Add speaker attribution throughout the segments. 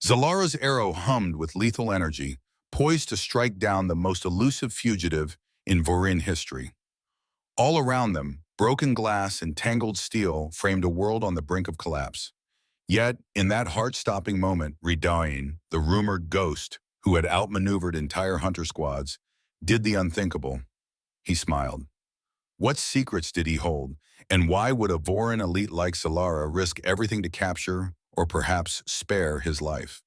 Speaker 1: Zalara's arrow hummed with lethal energy, poised to strike down the most elusive fugitive in Vorin history. All around them, broken glass and tangled steel framed a world on the brink of collapse. Yet, in that heart-stopping moment, Redain, the rumored ghost who had outmaneuvered entire hunter squads, did the unthinkable. He smiled. What secrets did he hold, and why would a Vorin elite like Zalara risk everything to capture, or perhaps spare, his life?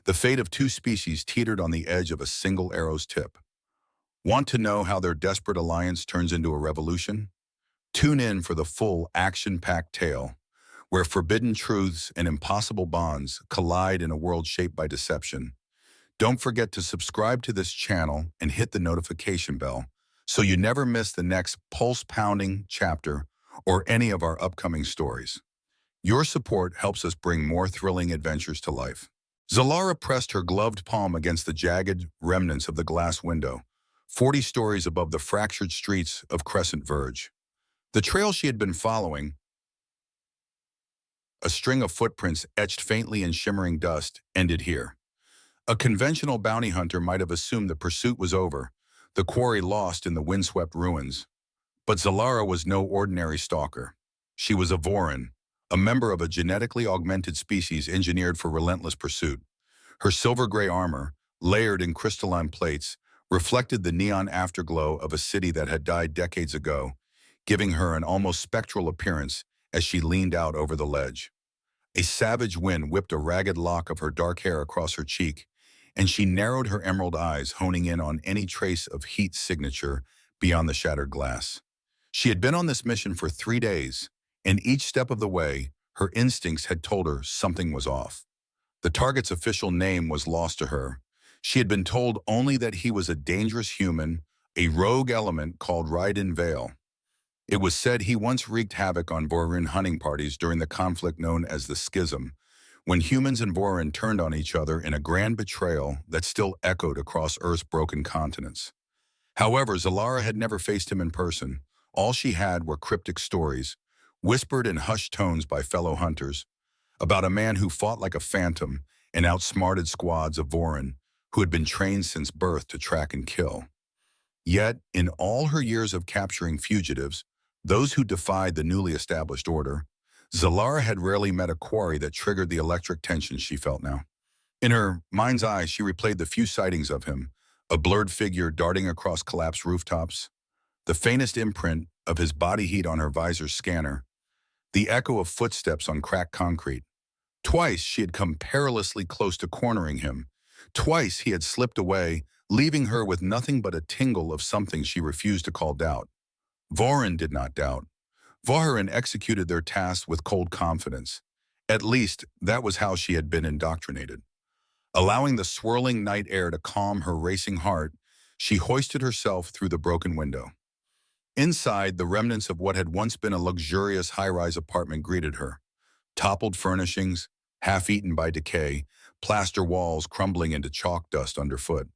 Speaker 1: The fate of two species teetered on the edge of a single arrow's tip. Want to know how their desperate alliance turns into a revolution? Tune in for the full action-packed tale, where forbidden truths and impossible bonds collide in a world shaped by deception. Don't forget to subscribe to this channel and hit the notification bell so you never miss the next pulse-pounding chapter or any of our upcoming stories. Your support helps us bring more thrilling adventures to life. Zalara pressed her gloved palm against the jagged remnants of the glass window, 40 stories above the fractured streets of Crescent Verge. The trail she had been following, a string of footprints etched faintly in shimmering dust, ended here. A conventional bounty hunter might have assumed the pursuit was over, the quarry lost in the windswept ruins. But Zalara was no ordinary stalker. She was a Vorin, a member of a genetically augmented species engineered for relentless pursuit. Her silver-gray armor, layered in crystalline plates, reflected the neon afterglow of a city that had died decades ago, giving her an almost spectral appearance as she leaned out over the ledge. A savage wind whipped a ragged lock of her dark hair across her cheek, and she narrowed her emerald eyes, honing in on any trace of heat signature beyond the shattered glass. She had been on this mission for 3 days, and each step of the way, her instincts had told her something was off. The target's official name was lost to her. She had been told only that he was a dangerous human, a rogue element called Raiden Vale. It was said he once wreaked havoc on Vorin hunting parties during the conflict known as the Schism, when humans and Vorin turned on each other in a grand betrayal that still echoed across Earth's broken continents. However, Zalara had never faced him in person. All she had were cryptic stories, whispered in hushed tones by fellow hunters, about a man who fought like a phantom and outsmarted squads of Vorin who had been trained since birth to track and kill. Yet, in all her years of capturing fugitives, those who defied the newly established order, Zalara had rarely met a quarry that triggered the electric tension she felt now. In her mind's eye, she replayed the few sightings of him, a blurred figure darting across collapsed rooftops, the faintest imprint of his body heat on her visor's scanner, the echo of footsteps on cracked concrete. Twice she had come perilously close to cornering him. Twice he had slipped away, leaving her with nothing but a tingle of something she refused to call doubt. Vorin did not doubt. Vorin executed their tasks with cold confidence. At least, that was how she had been indoctrinated. Allowing the swirling night air to calm her racing heart, she hoisted herself through the broken window. Inside, the remnants of what had once been a luxurious high-rise apartment greeted her. Toppled furnishings, half-eaten by decay, plaster walls crumbling into chalk dust underfoot.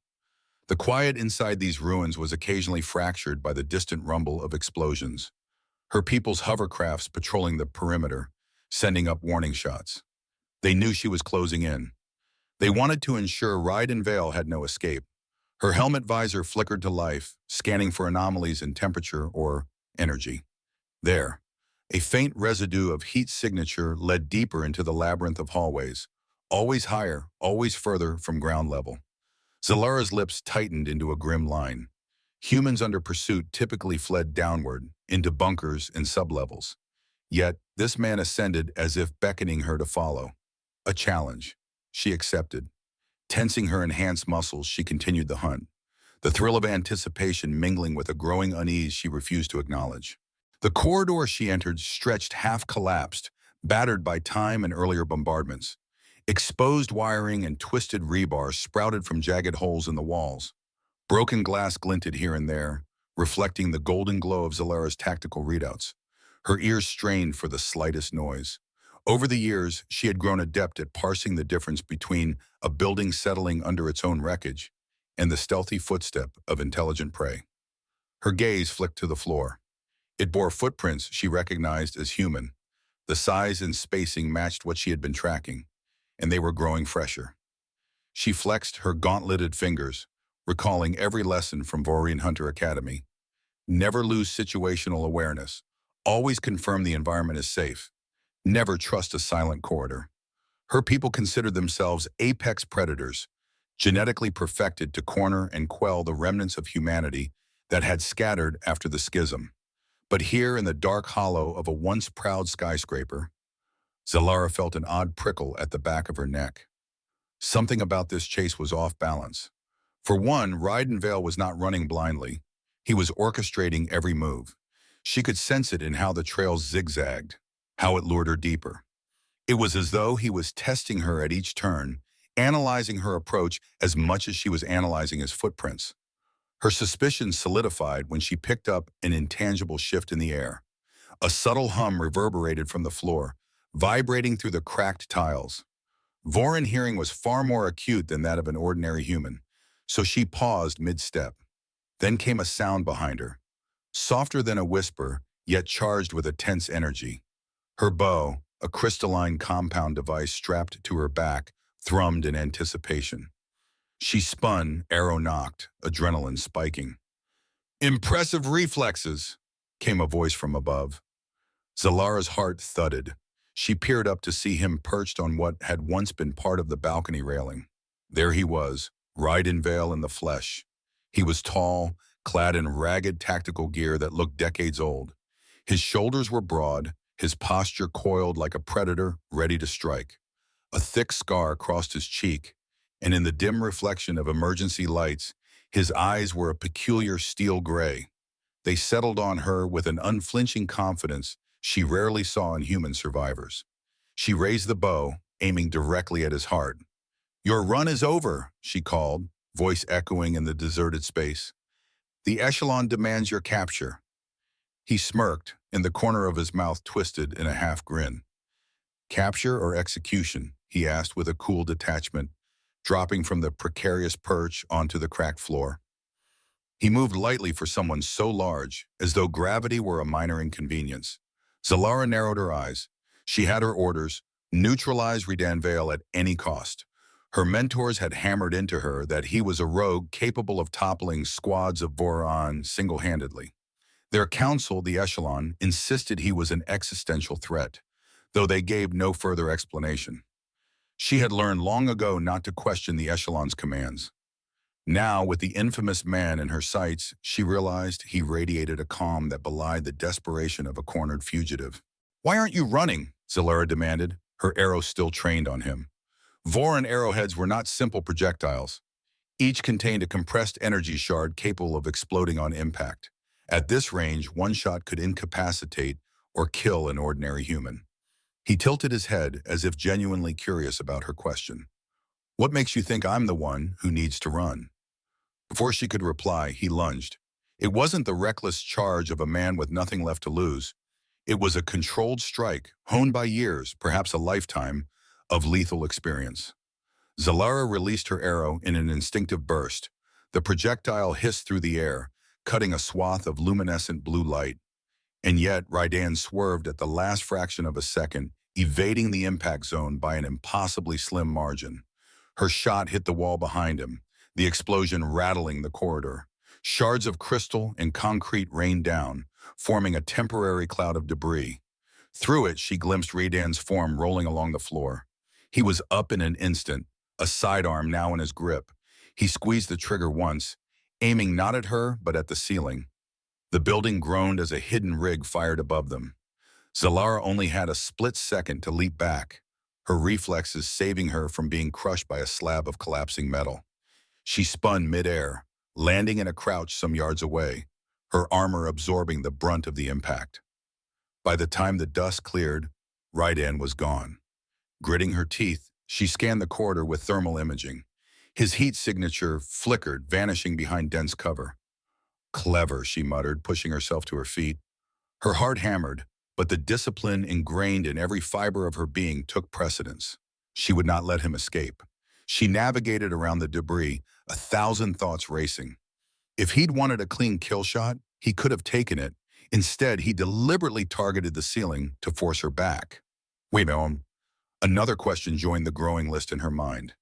Speaker 1: The quiet inside these ruins was occasionally fractured by the distant rumble of explosions. Her people's hovercrafts patrolling the perimeter, sending up warning shots. They knew she was closing in. They wanted to ensure Raiden Vale had no escape. Her helmet visor flickered to life, scanning for anomalies in temperature or energy. There, a faint residue of heat signature led deeper into the labyrinth of hallways, always higher, always further from ground level. Zalara's lips tightened into a grim line. Humans under pursuit typically fled downward, into bunkers and sublevels. Yet, this man ascended as if beckoning her to follow. A challenge. She accepted. Tensing her enhanced muscles, she continued the hunt, the thrill of anticipation mingling with a growing unease she refused to acknowledge. The corridor she entered stretched half-collapsed, battered by time and earlier bombardments. Exposed wiring and twisted rebar sprouted from jagged holes in the walls. Broken glass glinted here and there, reflecting the golden glow of Zalara's tactical readouts. Her ears strained for the slightest noise. Over the years, she had grown adept at parsing the difference between a building settling under its own wreckage and the stealthy footstep of intelligent prey. Her gaze flicked to the floor. It bore footprints she recognized as human. The size and spacing matched what she had been tracking, and they were growing fresher. She flexed her gauntleted fingers, recalling every lesson from Vorian Hunter Academy. Never lose situational awareness. Always confirm the environment is safe. Never trust a silent corridor. Her people considered themselves apex predators, genetically perfected to corner and quell the remnants of humanity that had scattered after the schism. But here in the dark hollow of a once proud skyscraper, Zalara felt an odd prickle at the back of her neck. Something about this chase was off balance. For one, Vale was not running blindly. He was orchestrating every move. She could sense it in how the trail zigzagged, how it lured her deeper. It was as though he was testing her at each turn, analyzing her approach as much as she was analyzing his footprints. Her suspicions solidified when she picked up an intangible shift in the air. A subtle hum reverberated from the floor, vibrating through the cracked tiles. Vorin hearing was far more acute than that of an ordinary human, so she paused mid-step. Then came a sound behind her, softer than a whisper, yet charged with a tense energy. Her bow, a crystalline compound device strapped to her back, thrummed in anticipation. She spun, arrow knocked, adrenaline spiking. "Impressive reflexes," came a voice from above. Zalara's heart thudded. She peered up to see him perched on what had once been part of the balcony railing. There he was, Vale in the flesh. He was tall, clad in ragged tactical gear that looked decades old. His shoulders were broad, his posture coiled like a predator ready to strike. A thick scar crossed his cheek, and in the dim reflection of emergency lights, his eyes were a peculiar steel gray. They settled on her with an unflinching confidence she rarely saw in human survivors. She raised the bow, aiming directly at his heart. "Your run is over," she called, voice echoing in the deserted space. "The echelon demands your capture." He smirked, and the corner of his mouth twisted in a half grin. "Capture or execution?" he asked with a cool detachment, dropping from the precarious perch onto the cracked floor. He moved lightly for someone so large, as though gravity were a minor inconvenience. Zalara narrowed her eyes. She had her orders: neutralize Vale at any cost. Her mentors had hammered into her that he was a rogue capable of toppling squads of Voron single-handedly. Their council, the Echelon, insisted he was an existential threat, though they gave no further explanation. She had learned long ago not to question the Echelon's commands. Now, with the infamous man in her sights, she realized he radiated a calm that belied the desperation of a cornered fugitive. "Why aren't you running?" Zalara demanded, her arrow still trained on him. Voron arrowheads were not simple projectiles. Each contained a compressed energy shard capable of exploding on impact. At this range, one shot could incapacitate or kill an ordinary human. He tilted his head as if genuinely curious about her question. "What makes you think I'm the one who needs to run?" Before she could reply, he lunged. It wasn't the reckless charge of a man with nothing left to lose. It was a controlled strike, honed by years, perhaps a lifetime, of lethal experience. Zalara released her arrow in an instinctive burst. The projectile hissed through the air, cutting a swath of luminescent blue light. And yet, Rydan swerved at the last fraction of a second, evading the impact zone by an impossibly slim margin. Her shot hit the wall behind him, the explosion rattling the corridor. Shards of crystal and concrete rained down, forming a temporary cloud of debris. Through it, she glimpsed Rydan's form rolling along the floor. He was up in an instant, a sidearm now in his grip. He squeezed the trigger once, aiming not at her, but at the ceiling. The building groaned as a hidden rig fired above them. Zalara only had a split second to leap back, her reflexes saving her from being crushed by a slab of collapsing metal. She spun midair, landing in a crouch some yards away, her armor absorbing the brunt of the impact. By the time the dust cleared, Rydan was gone. Gritting her teeth, she scanned the corridor with thermal imaging. His heat signature flickered, vanishing behind dense cover. "Clever," she muttered, pushing herself to her feet. Her heart hammered, but the discipline ingrained in every fiber of her being took precedence. She would not let him escape. She navigated around the debris, 1,000 thoughts racing. If he'd wanted a clean kill shot, he could have taken it. Instead, he deliberately targeted the ceiling to force her back. Wait a minute. Another question joined the growing list in her mind.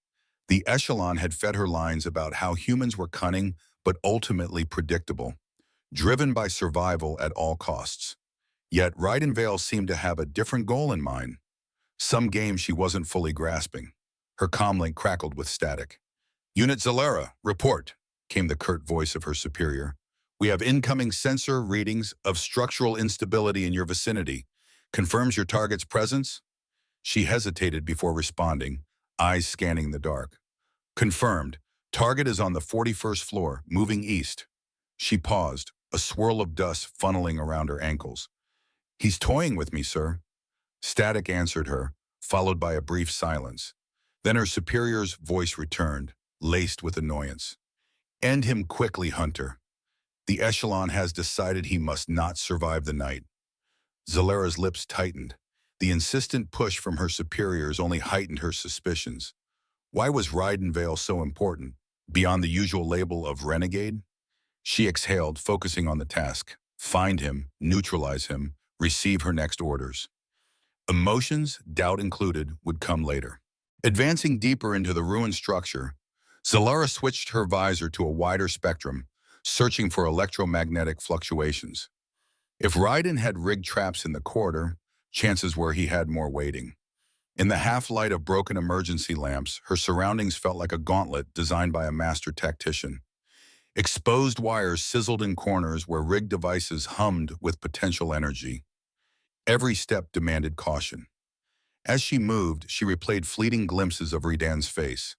Speaker 1: The echelon had fed her lines about how humans were cunning but ultimately predictable, driven by survival at all costs. Yet Vale seemed to have a different goal in mind, some game she wasn't fully grasping. Her comlink crackled with static. "Unit Zalera, report," came the curt voice of her superior. "We have incoming sensor readings of structural instability in your vicinity. Confirms your target's presence?" She hesitated before responding, eyes scanning the dark. "Confirmed. Target is on the 41st floor, moving east." She paused, a swirl of dust funneling around her ankles. "He's toying with me, sir." Static answered her, followed by a brief silence. Then her superior's voice returned, laced with annoyance. "End him quickly, Hunter. The echelon has decided he must not survive the night." Zalera's lips tightened. The insistent push from her superiors only heightened her suspicions. Why was Vale so important, beyond the usual label of renegade? She exhaled, focusing on the task. Find him, neutralize him, receive her next orders. Emotions, doubt included, would come later. Advancing deeper into the ruined structure, Zalera switched her visor to a wider spectrum, searching for electromagnetic fluctuations. If Raiden had rigged traps in the corridor, chances were he had more waiting. In the half-light of broken emergency lamps, her surroundings felt like a gauntlet designed by a master tactician. Exposed wires sizzled in corners where rigged devices hummed with potential energy. Every step demanded caution. As she moved, she replayed fleeting glimpses of Redan's face,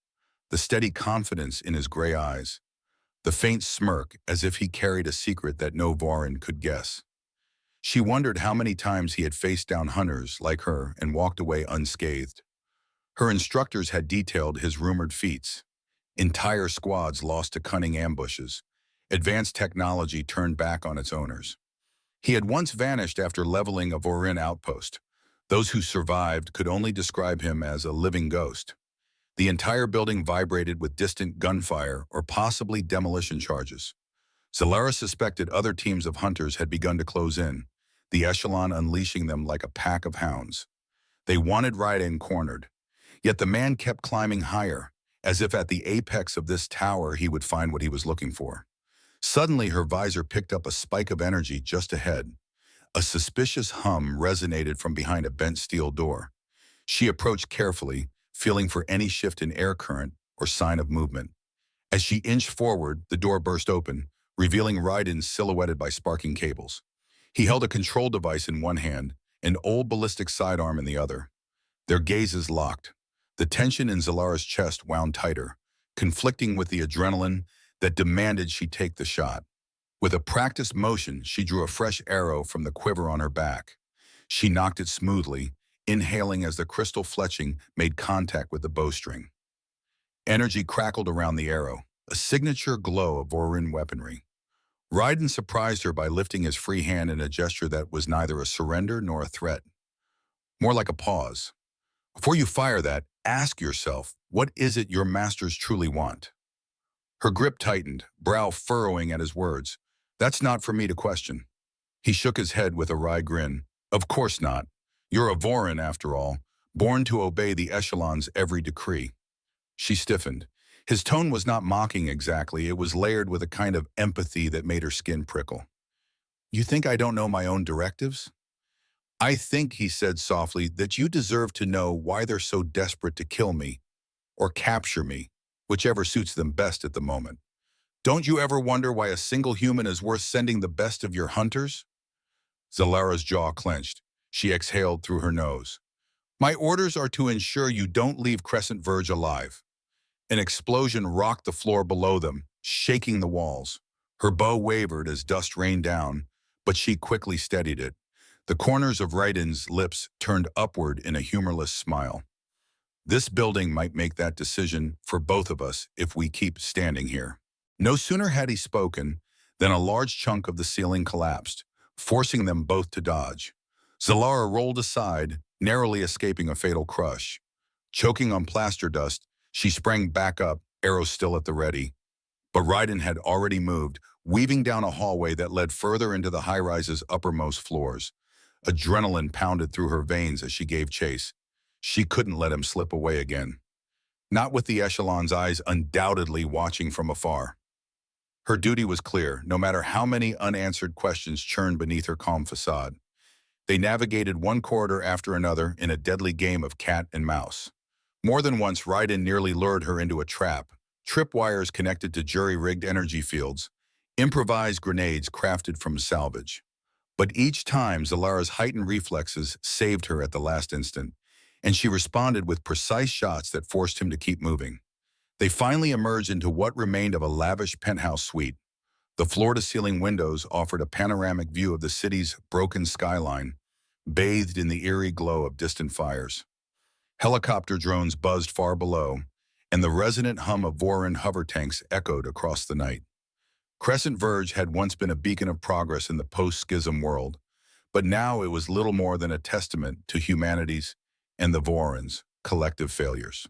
Speaker 1: the steady confidence in his gray eyes, the faint smirk as if he carried a secret that no Vorin could guess. She wondered how many times he had faced down hunters like her and walked away unscathed. Her instructors had detailed his rumored feats. Entire squads lost to cunning ambushes. Advanced technology turned back on its owners. He had once vanished after leveling a Vorin outpost. Those who survived could only describe him as a living ghost. The entire building vibrated with distant gunfire or possibly demolition charges. Zalera suspected other teams of hunters had begun to close in, the echelon unleashing them like a pack of hounds. They wanted Raiden cornered, yet the man kept climbing higher, as if at the apex of this tower he would find what he was looking for. Suddenly her visor picked up a spike of energy just ahead. A suspicious hum resonated from behind a bent steel door. She approached carefully, feeling for any shift in air current or sign of movement. As she inched forward, the door burst open, revealing Raiden silhouetted by sparking cables. He held a control device in one hand, an old ballistic sidearm in the other. Their gazes locked. The tension in Zalara's chest wound tighter, conflicting with the adrenaline that demanded she take the shot. With a practiced motion, she drew a fresh arrow from the quiver on her back. She nocked it smoothly, inhaling as the crystal fletching made contact with the bowstring. Energy crackled around the arrow, a signature glow of Vorin weaponry. Raiden surprised her by lifting his free hand in a gesture that was neither a surrender nor a threat. More like a pause. Before you fire that, ask yourself, what is it your masters truly want? Her grip tightened, brow furrowing at his words. That's not for me to question. He shook his head with a wry grin. Of course not. You're a Vorin, after all, born to obey the echelon's every decree. She stiffened. His tone was not mocking exactly, it was layered with a kind of empathy that made her skin prickle. You think I don't know my own directives? I think, he said softly, that you deserve to know why they're so desperate to kill me, or capture me, whichever suits them best at the moment. Don't you ever wonder why a single human is worth sending the best of your hunters? Zalara's jaw clenched. She exhaled through her nose. My orders are to ensure you don't leave Crescent Verge alive. An explosion rocked the floor below them, shaking the walls. Her bow wavered as dust rained down, but she quickly steadied it. The corners of Raiden's lips turned upward in a humorless smile. This building might make that decision for both of us if we keep standing here. No sooner had he spoken than a large chunk of the ceiling collapsed, forcing them both to dodge. Zalara rolled aside, narrowly escaping a fatal crush. Choking on plaster dust, she sprang back up, arrow still at the ready. But Raiden had already moved, weaving down a hallway that led further into the high-rise's uppermost floors. Adrenaline pounded through her veins as she gave chase. She couldn't let him slip away again. not with the echelon's eyes undoubtedly watching from afar. Her duty was clear, no matter how many unanswered questions churned beneath her calm facade. They navigated one corridor after another in a deadly game of cat and mouse. More than once, Raiden nearly lured her into a trap, tripwires connected to jury-rigged energy fields, improvised grenades crafted from salvage. But each time, Zalara's heightened reflexes saved her at the last instant, and she responded with precise shots that forced him to keep moving. They finally emerged into what remained of a lavish penthouse suite. The floor-to-ceiling windows offered a panoramic view of the city's broken skyline, bathed in the eerie glow of distant fires. Helicopter drones buzzed far below, and the resonant hum of Vorin hover tanks echoed across the night. Crescent Verge had once been a beacon of progress in the post-schism world, but now it was little more than a testament to humanity's and the Vorins' collective failures.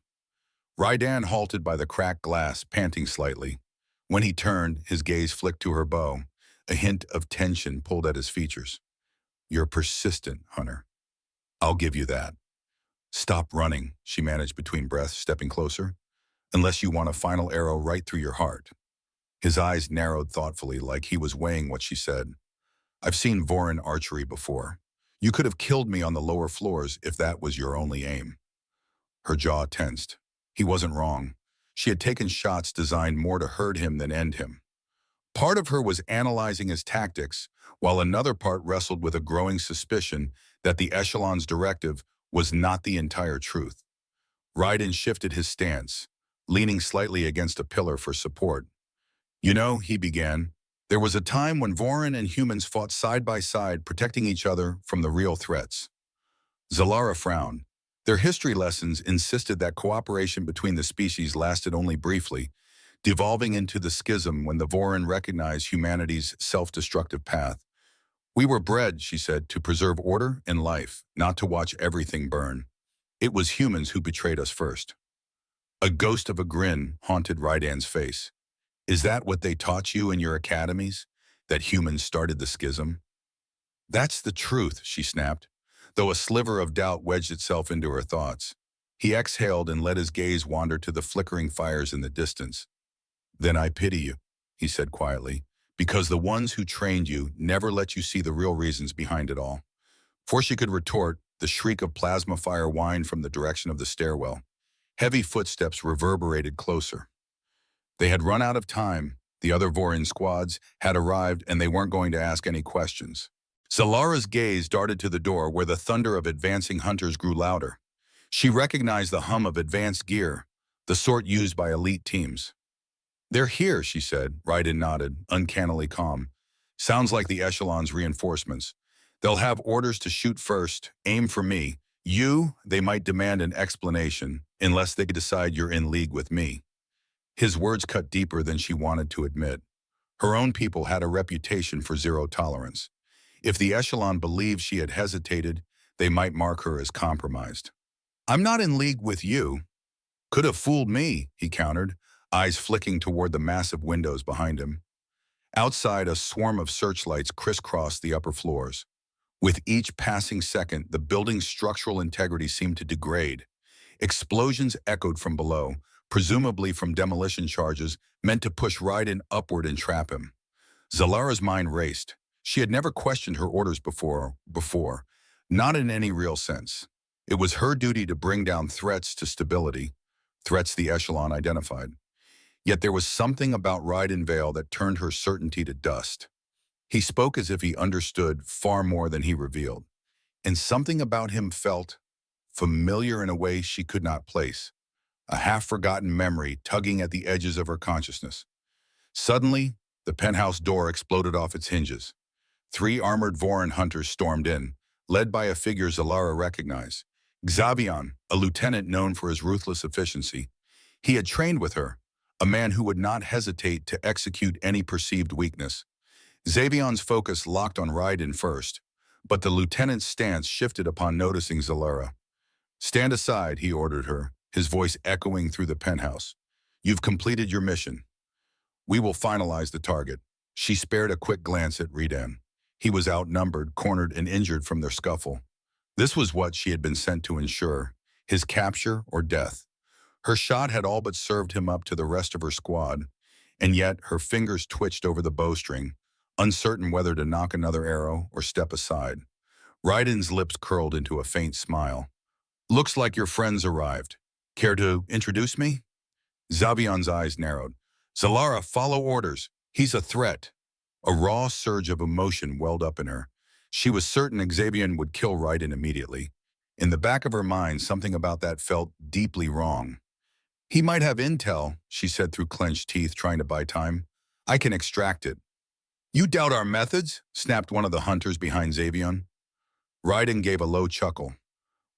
Speaker 1: Raiden halted by the cracked glass, panting slightly. When he turned, his gaze flicked to her bow. A hint of tension pulled at his features. "You're persistent, Hunter. I'll give you that." "Stop running," she managed between breaths, stepping closer. "Unless you want a final arrow right through your heart." His eyes narrowed thoughtfully, like he was weighing what she said. "I've seen Vorin archery before. You could have killed me on the lower floors if that was your only aim." Her jaw tensed. He wasn't wrong. She had taken shots designed more to hurt him than end him. Part of her was analyzing his tactics, while another part wrestled with a growing suspicion that the Echelon's directive was not the entire truth. Raiden shifted his stance, leaning slightly against a pillar for support. "You know," he began, "there was a time when Vorin and humans fought side by side, protecting each other from the real threats." Zalara frowned. Their history lessons insisted that cooperation between the species lasted only briefly, devolving into the schism when the Vorin recognized humanity's self-destructive path. "We were bred," she said, "to preserve order and life, not to watch everything burn. It was humans who betrayed us first." A ghost of a grin haunted Raiden's face. "Is that what they taught you in your academies? That humans started the schism?" "That's the truth," she snapped, though a sliver of doubt wedged itself into her thoughts. He exhaled and let his gaze wander to the flickering fires in the distance. "Then I pity you," he said quietly, "because the ones who trained you never let you see the real reasons behind it all." Before she could retort, the shriek of plasma fire whined from the direction of the stairwell. Heavy footsteps reverberated closer. They had run out of time. The other Vorin squads had arrived, and they weren't going to ask any questions. Zalara's gaze darted to the door, where the thunder of advancing hunters grew louder. She recognized the hum of advanced gear, the sort used by elite teams. "They're here," she said. Raiden nodded, uncannily calm. "Sounds like the Echelon's reinforcements. They'll have orders to shoot first, aim for me. You, they might demand an explanation, unless they decide you're in league with me." His words cut deeper than she wanted to admit. Her own people had a reputation for zero tolerance. If the Echelon believed she had hesitated, they might mark her as compromised. "I'm not in league with you." "Could have fooled me," he countered, eyes flicking toward the massive windows behind him. Outside, a swarm of searchlights crisscrossed the upper floors. With each passing second, the building's structural integrity seemed to degrade. Explosions echoed from below, presumably from demolition charges meant to push Raiden upward and trap him. Zalara's mind raced. She had never questioned her orders before, not in any real sense. It was her duty to bring down threats to stability, threats the Echelon identified. Yet there was something about Raiden Vale that turned her certainty to dust. He spoke as if he understood far more than he revealed, and something about him felt familiar in a way she could not place, a half-forgotten memory tugging at the edges of her consciousness. Suddenly, the penthouse door exploded off its hinges. 3 armored Vorin hunters stormed in, led by a figure Zalara recognized. Xavion, a lieutenant known for his ruthless efficiency. He had trained with her, a man who would not hesitate to execute any perceived weakness. Xavion's focus locked on Raiden first, but the lieutenant's stance shifted upon noticing Zalara. "Stand aside," he ordered her, his voice echoing through the penthouse. "You've completed your mission. We will finalize the target." She spared a quick glance at Raiden. He was outnumbered, cornered, and injured from their scuffle. This was what she had been sent to ensure, his capture or death. Her shot had all but served him up to the rest of her squad, and yet her fingers twitched over the bowstring, uncertain whether to knock another arrow or step aside. Raiden's lips curled into a faint smile. "Looks like your friends arrived. Care to introduce me?" Xavion's eyes narrowed. "Zalara, follow orders. He's a threat." A raw surge of emotion welled up in her. She was certain Xavion would kill Raiden immediately. In the back of her mind, something about that felt deeply wrong. "He might have intel," she said through clenched teeth, trying to buy time. "I can extract it." "You doubt our methods?" snapped one of the hunters behind Xavion. Raiden gave a low chuckle.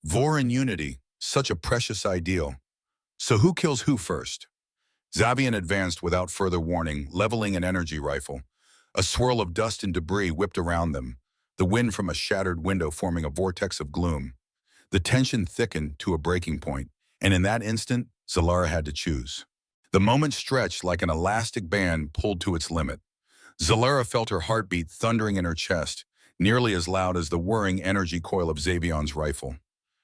Speaker 1: "Vorin unity, such a precious ideal. So who kills who first?" Xavion advanced without further warning, leveling an energy rifle. A swirl of dust and debris whipped around them, the wind from a shattered window forming a vortex of gloom. The tension thickened to a breaking point, and in that instant, Zalara had to choose. The moment stretched like an elastic band pulled to its limit. Zalara felt her heartbeat thundering in her chest, nearly as loud as the whirring energy coil of Xavion's rifle.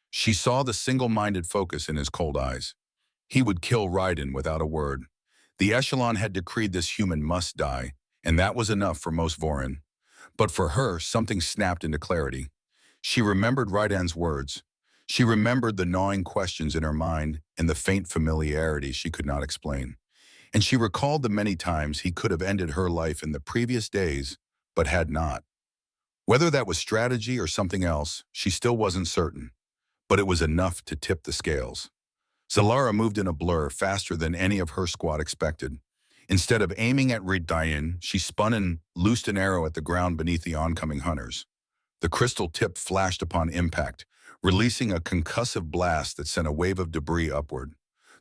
Speaker 1: She saw the single-minded focus in his cold eyes. He would kill Raiden without a word. The Echelon had decreed this human must die, and that was enough for most Vorin. But for her, something snapped into clarity. She remembered Raiden's words. She remembered the gnawing questions in her mind and the faint familiarity she could not explain. And she recalled the many times he could have ended her life in the previous days, but had not. Whether that was strategy or something else, she still wasn't certain. But it was enough to tip the scales. Zalara moved in a blur faster than any of her squad expected. Instead of aiming at Raiden, she spun and loosed an arrow at the ground beneath the oncoming hunters. The crystal tip flashed upon impact, releasing a concussive blast that sent a wave of debris upward.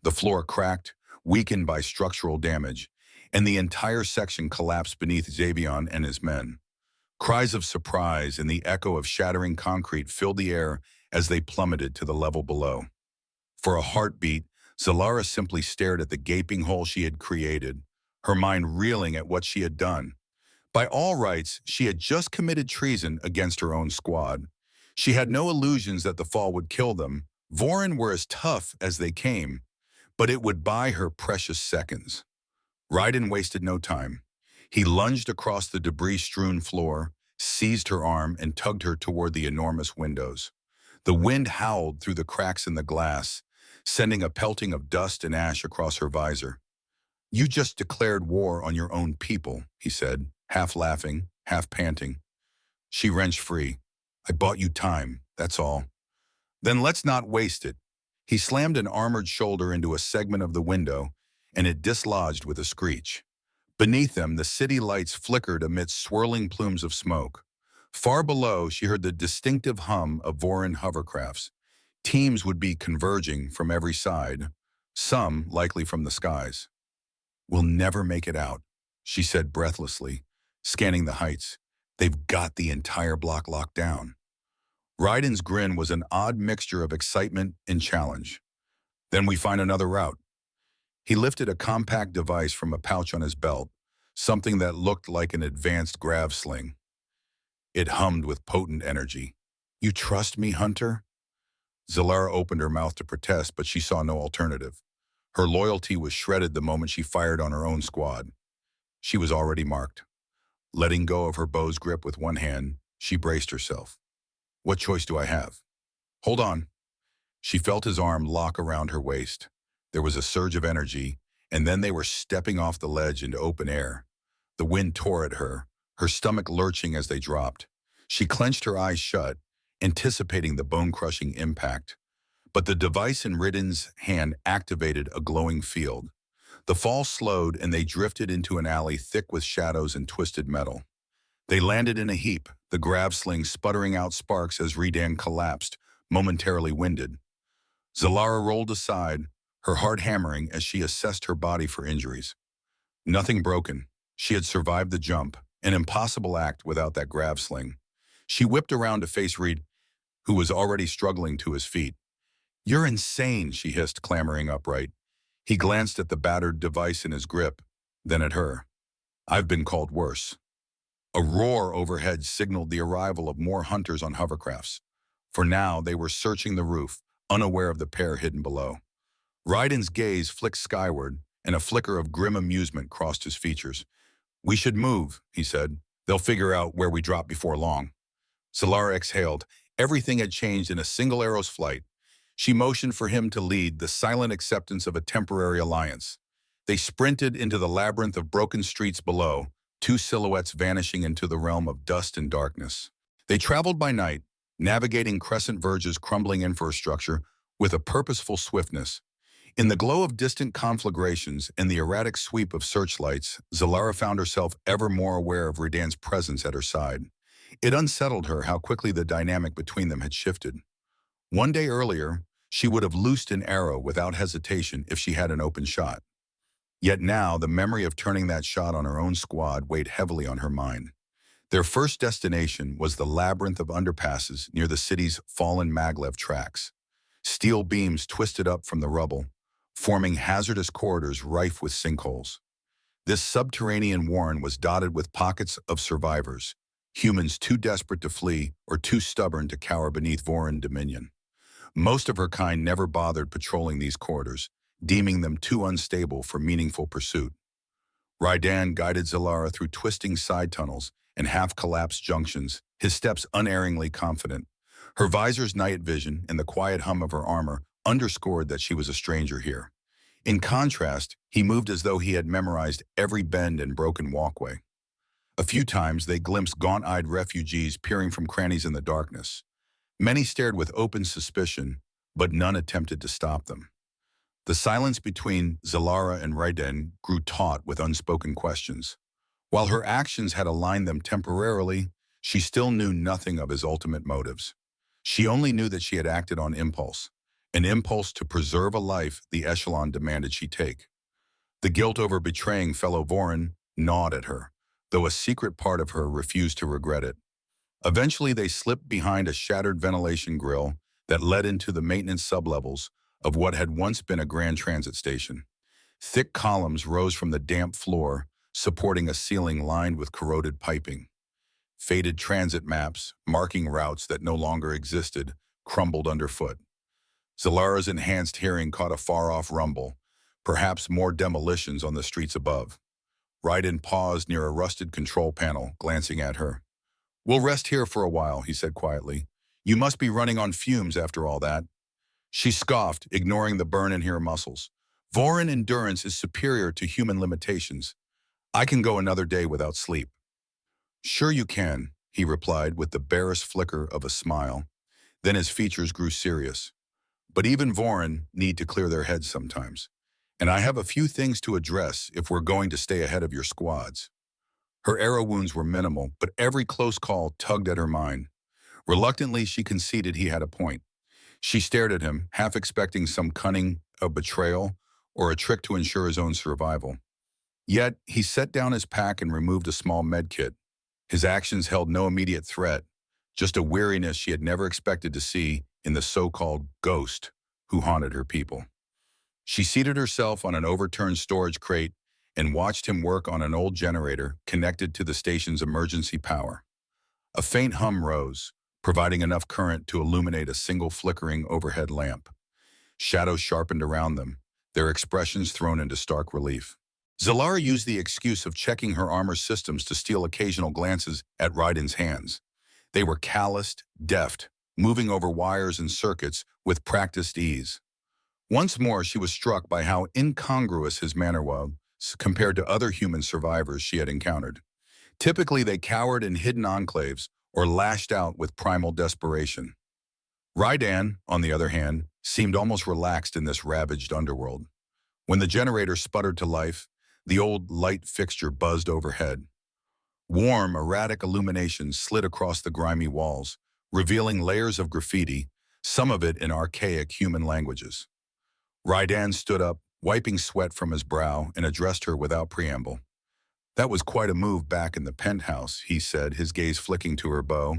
Speaker 1: The floor cracked, weakened by structural damage, and the entire section collapsed beneath Xavion and his men. Cries of surprise and the echo of shattering concrete filled the air as they plummeted to the level below. For a heartbeat, Zalara simply stared at the gaping hole she had created, her mind reeling at what she had done. By all rights, she had just committed treason against her own squad. She had no illusions that the fall would kill them. Vorin were as tough as they came, but it would buy her precious seconds. Raiden wasted no time. He lunged across the debris-strewn floor, seized her arm, and tugged her toward the enormous windows. The wind howled through the cracks in the glass, sending a pelting of dust and ash across her visor. "You just declared war on your own people," he said, half laughing, half panting. She wrenched free. "I bought you time, that's all." "Then let's not waste it." He slammed an armored shoulder into a segment of the window, and it dislodged with a screech. Beneath them, the city lights flickered amidst swirling plumes of smoke. Far below, she heard the distinctive hum of Vorin hovercrafts. Teams would be converging from every side, some likely from the skies. "We'll never make it out," she said breathlessly, scanning the heights. "They've got the entire block locked down." Raiden's grin was an odd mixture of excitement and challenge. "Then we find another route." He lifted a compact device from a pouch on his belt, something that looked like an advanced grav sling. It hummed with potent energy. "You trust me, Hunter?" Zalara opened her mouth to protest, but she saw no alternative. Her loyalty was shredded the moment she fired on her own squad. She was already marked. Letting go of her bow's grip with one hand, she braced herself. "What choice do I have?" "Hold on." She felt his arm lock around her waist. There was a surge of energy, and then they were stepping off the ledge into open air. The wind tore at her stomach lurching as they dropped. She clenched her eyes shut, anticipating the bone-crushing impact. But the device in Raiden's hand activated a glowing field. The fall slowed, and they drifted into an alley thick with shadows and twisted metal. They landed in a heap, the grav sling sputtering out sparks as Raiden collapsed, momentarily winded. Zalara rolled aside, her heart hammering as she assessed her body for injuries. Nothing broken. She had survived the jump, an impossible act without that grav sling. She whipped around to face Reed, who was already struggling to his feet. "You're insane," she hissed, clambering upright. He glanced at the battered device in his grip, then at her. "I've been called worse." A roar overhead signaled the arrival of more hunters on hovercrafts. For now, they were searching the roof, unaware of the pair hidden below. Raiden's gaze flicked skyward, and a flicker of grim amusement crossed his features. "We should move," he said. "They'll figure out where we drop before long." Solara exhaled. Everything had changed in a single arrow's flight. She motioned for him to lead, the silent acceptance of a temporary alliance. They sprinted into the labyrinth of broken streets below, two silhouettes vanishing into the realm of dust and darkness. They traveled by night, navigating Crescent Verge's crumbling infrastructure with a purposeful swiftness. In the glow of distant conflagrations and the erratic sweep of searchlights, Zalara found herself ever more aware of Redan's presence at her side. It unsettled her how quickly the dynamic between them had shifted. One day earlier, she would have loosed an arrow without hesitation if she had an open shot. Yet now, the memory of turning that shot on her own squad weighed heavily on her mind. Their first destination was the labyrinth of underpasses near the city's fallen maglev tracks. Steel beams twisted up from the rubble, forming hazardous corridors rife with sinkholes. This subterranean warren was dotted with pockets of survivors, humans too desperate to flee or too stubborn to cower beneath Voran dominion. Most of her kind never bothered patrolling these corridors, deeming them too unstable for meaningful pursuit. Raidan guided Zalara through twisting side tunnels and half-collapsed junctions, his steps unerringly confident. Her visor's night vision and the quiet hum of her armor underscored that she was a stranger here. In contrast, he moved as though he had memorized every bend and broken walkway. A few times they glimpsed gaunt-eyed refugees peering from crannies in the darkness. Many stared with open suspicion, but none attempted to stop them. The silence between Zalara and Raidan grew taut with unspoken questions. While her actions had aligned them temporarily, she still knew nothing of his ultimate motives. She only knew that she had acted on impulse, an impulse to preserve a life the Echelon demanded she take. The guilt over betraying fellow Voran gnawed at her, though a secret part of her refused to regret it. Eventually, they slipped behind a shattered ventilation grill that led into the maintenance sublevels of what had once been a grand transit station. Thick columns rose from the damp floor, supporting a ceiling lined with corroded piping. Faded transit maps, marking routes that no longer existed, crumbled underfoot. Zalara's enhanced hearing caught a far-off rumble, perhaps more demolitions on the streets above. Raiden paused near a rusted control panel, glancing at her. "We'll rest here for a while," he said quietly. "You must be running on fumes after all that." She scoffed, ignoring the burn in her muscles. "Voran endurance is superior to human limitations. I can go another day without sleep." "Sure you can," he replied with the barest flicker of a smile. Then his features grew serious. "But even Voran need to clear their heads sometimes. And I have a few things to address if we're going to stay ahead of your squads." Her arrow wounds were minimal, but every close call tugged at her mind. Reluctantly, she conceded he had a point. She stared at him, half expecting some cunning of betrayal or a trick to ensure his own survival. Yet, he set down his pack and removed a small medkit. His actions held no immediate threat, just a weariness she had never expected to see in the so-called ghost who haunted her people. She seated herself on an overturned storage crate and watched him work on an old generator connected to the station's emergency power. A faint hum rose, providing enough current to illuminate a single flickering overhead lamp. Shadows sharpened around them, their expressions thrown into stark relief. Zalara used the excuse of checking her armor systems to steal occasional glances at Raiden's hands. They were calloused, deft, moving over wires and circuits with practiced ease. Once more, she was struck by how incongruous his manner was compared to other human survivors she had encountered. Typically, they cowered in hidden enclaves or lashed out with primal desperation. Raidan, on the other hand, seemed almost relaxed in this ravaged underworld. When the generator sputtered to life, the old light fixture buzzed overhead. Warm, erratic illumination slid across the grimy walls, revealing layers of graffiti, some of it in archaic human languages. Raidan stood up, wiping sweat from his brow, and addressed her without preamble. "That was quite a move back in the penthouse," he said, his gaze flicking to her bow.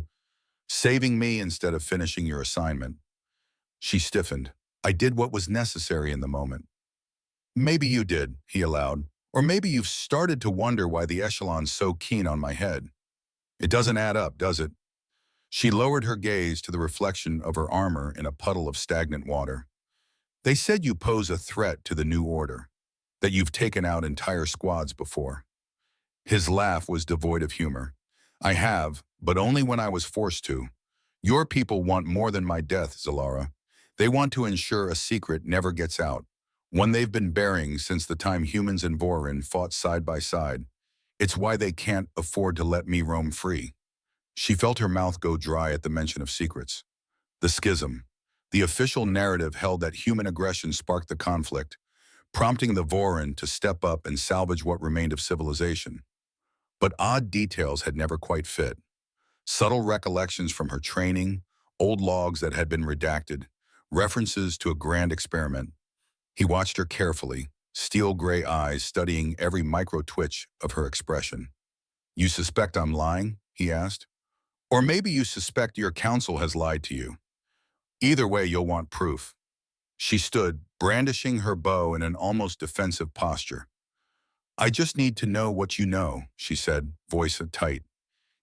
Speaker 1: "Saving me instead of finishing your assignment." She stiffened. "I did what was necessary in the moment." "Maybe you did," he allowed. "Or maybe you've started to wonder why the Echelon's so keen on my head. It doesn't add up, does it?" She lowered her gaze to the reflection of her armor in a puddle of stagnant water. They said you pose a threat to the new order, that you've taken out entire squads before. His laugh was devoid of humor. I have, but only when I was forced to. Your people want more than my death, Zalara. They want to ensure a secret never gets out, one they've been burying since the time humans and Vorin fought side by side. It's why they can't afford to let me roam free. She felt her mouth go dry at the mention of secrets. The schism. The official narrative held that human aggression sparked the conflict, prompting the Vorin to step up and salvage what remained of civilization. But odd details had never quite fit. Subtle recollections from her training, old logs that had been redacted, references to a grand experiment. He watched her carefully, steel gray eyes studying every micro-twitch of her expression. You suspect I'm lying? He asked. Or maybe you suspect your counsel has lied to you. Either way, you'll want proof. She stood, brandishing her bow in an almost defensive posture. I just need to know what you know, she said, voice tight.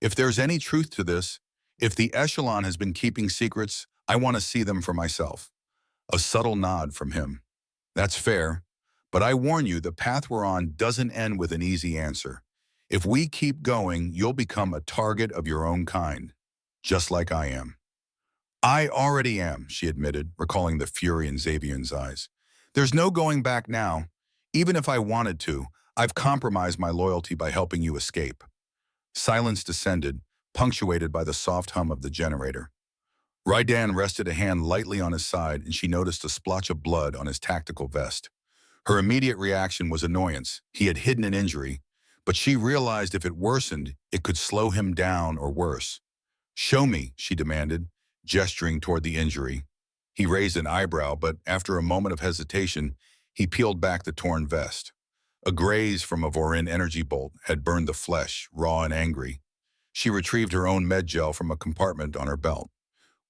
Speaker 1: If there's any truth to this, if the echelon has been keeping secrets, I want to see them for myself. A subtle nod from him. That's fair, but I warn you, the path we're on doesn't end with an easy answer. If we keep going, you'll become a target of your own kind, just like I am. I already am, she admitted, recalling the fury in Xavier's eyes. There's no going back now. Even if I wanted to, I've compromised my loyalty by helping you escape. Silence descended, punctuated by the soft hum of the generator. Rydan rested a hand lightly on his side, and she noticed a splotch of blood on his tactical vest. Her immediate reaction was annoyance. He had hidden an injury, but she realized if it worsened, it could slow him down or worse. Show me, she demanded, gesturing toward the injury. He raised an eyebrow, but after a moment of hesitation, he peeled back the torn vest. A graze from a Vorin energy bolt had burned the flesh, raw and angry. She retrieved her own med gel from a compartment on her belt.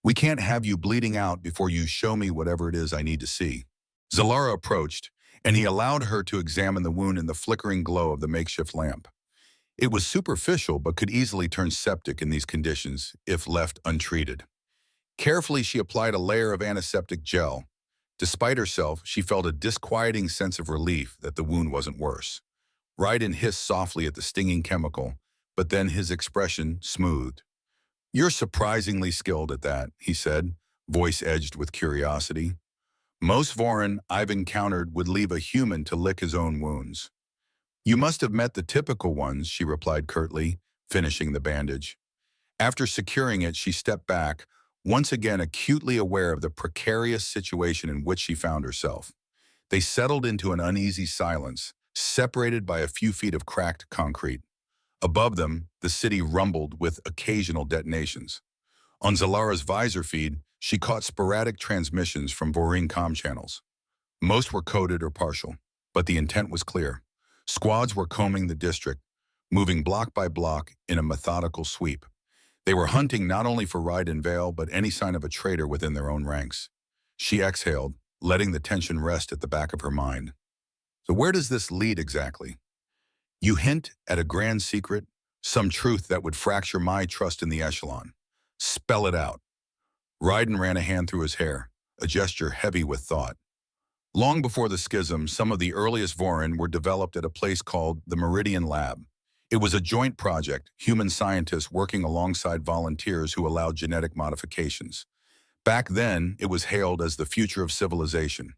Speaker 1: We can't have you bleeding out before you show me whatever it is I need to see. Zalara approached, and he allowed her to examine the wound in the flickering glow of the makeshift lamp. It was superficial, but could easily turn septic in these conditions if left untreated. Carefully, she applied a layer of antiseptic gel. Despite herself, she felt a disquieting sense of relief that the wound wasn't worse. Ryden hissed softly at the stinging chemical, but then his expression smoothed. You're surprisingly skilled at that, he said, voice edged with curiosity. Most Vorin I've encountered would leave a human to lick his own wounds. You must have met the typical ones, she replied curtly, finishing the bandage. After securing it, she stepped back, once again acutely aware of the precarious situation in which she found herself. They settled into an uneasy silence, separated by a few feet of cracked concrete. Above them, the city rumbled with occasional detonations. On Zalara's visor feed, she caught sporadic transmissions from Vorin comm channels. Most were coded or partial, but the intent was clear. Squads were combing the district, moving block by block in a methodical sweep. They were hunting not only for Ryden Vale, but any sign of a traitor within their own ranks. She exhaled, letting the tension rest at the back of her mind. So where does this lead exactly? You hint at a grand secret, some truth that would fracture my trust in the echelon. Spell it out. Ryden ran a hand through his hair, a gesture heavy with thought. Long before the schism, some of the earliest Vorin were developed at a place called the Meridian Lab. It was a joint project, human scientists working alongside volunteers who allowed genetic modifications. Back then, it was hailed as the future of civilization.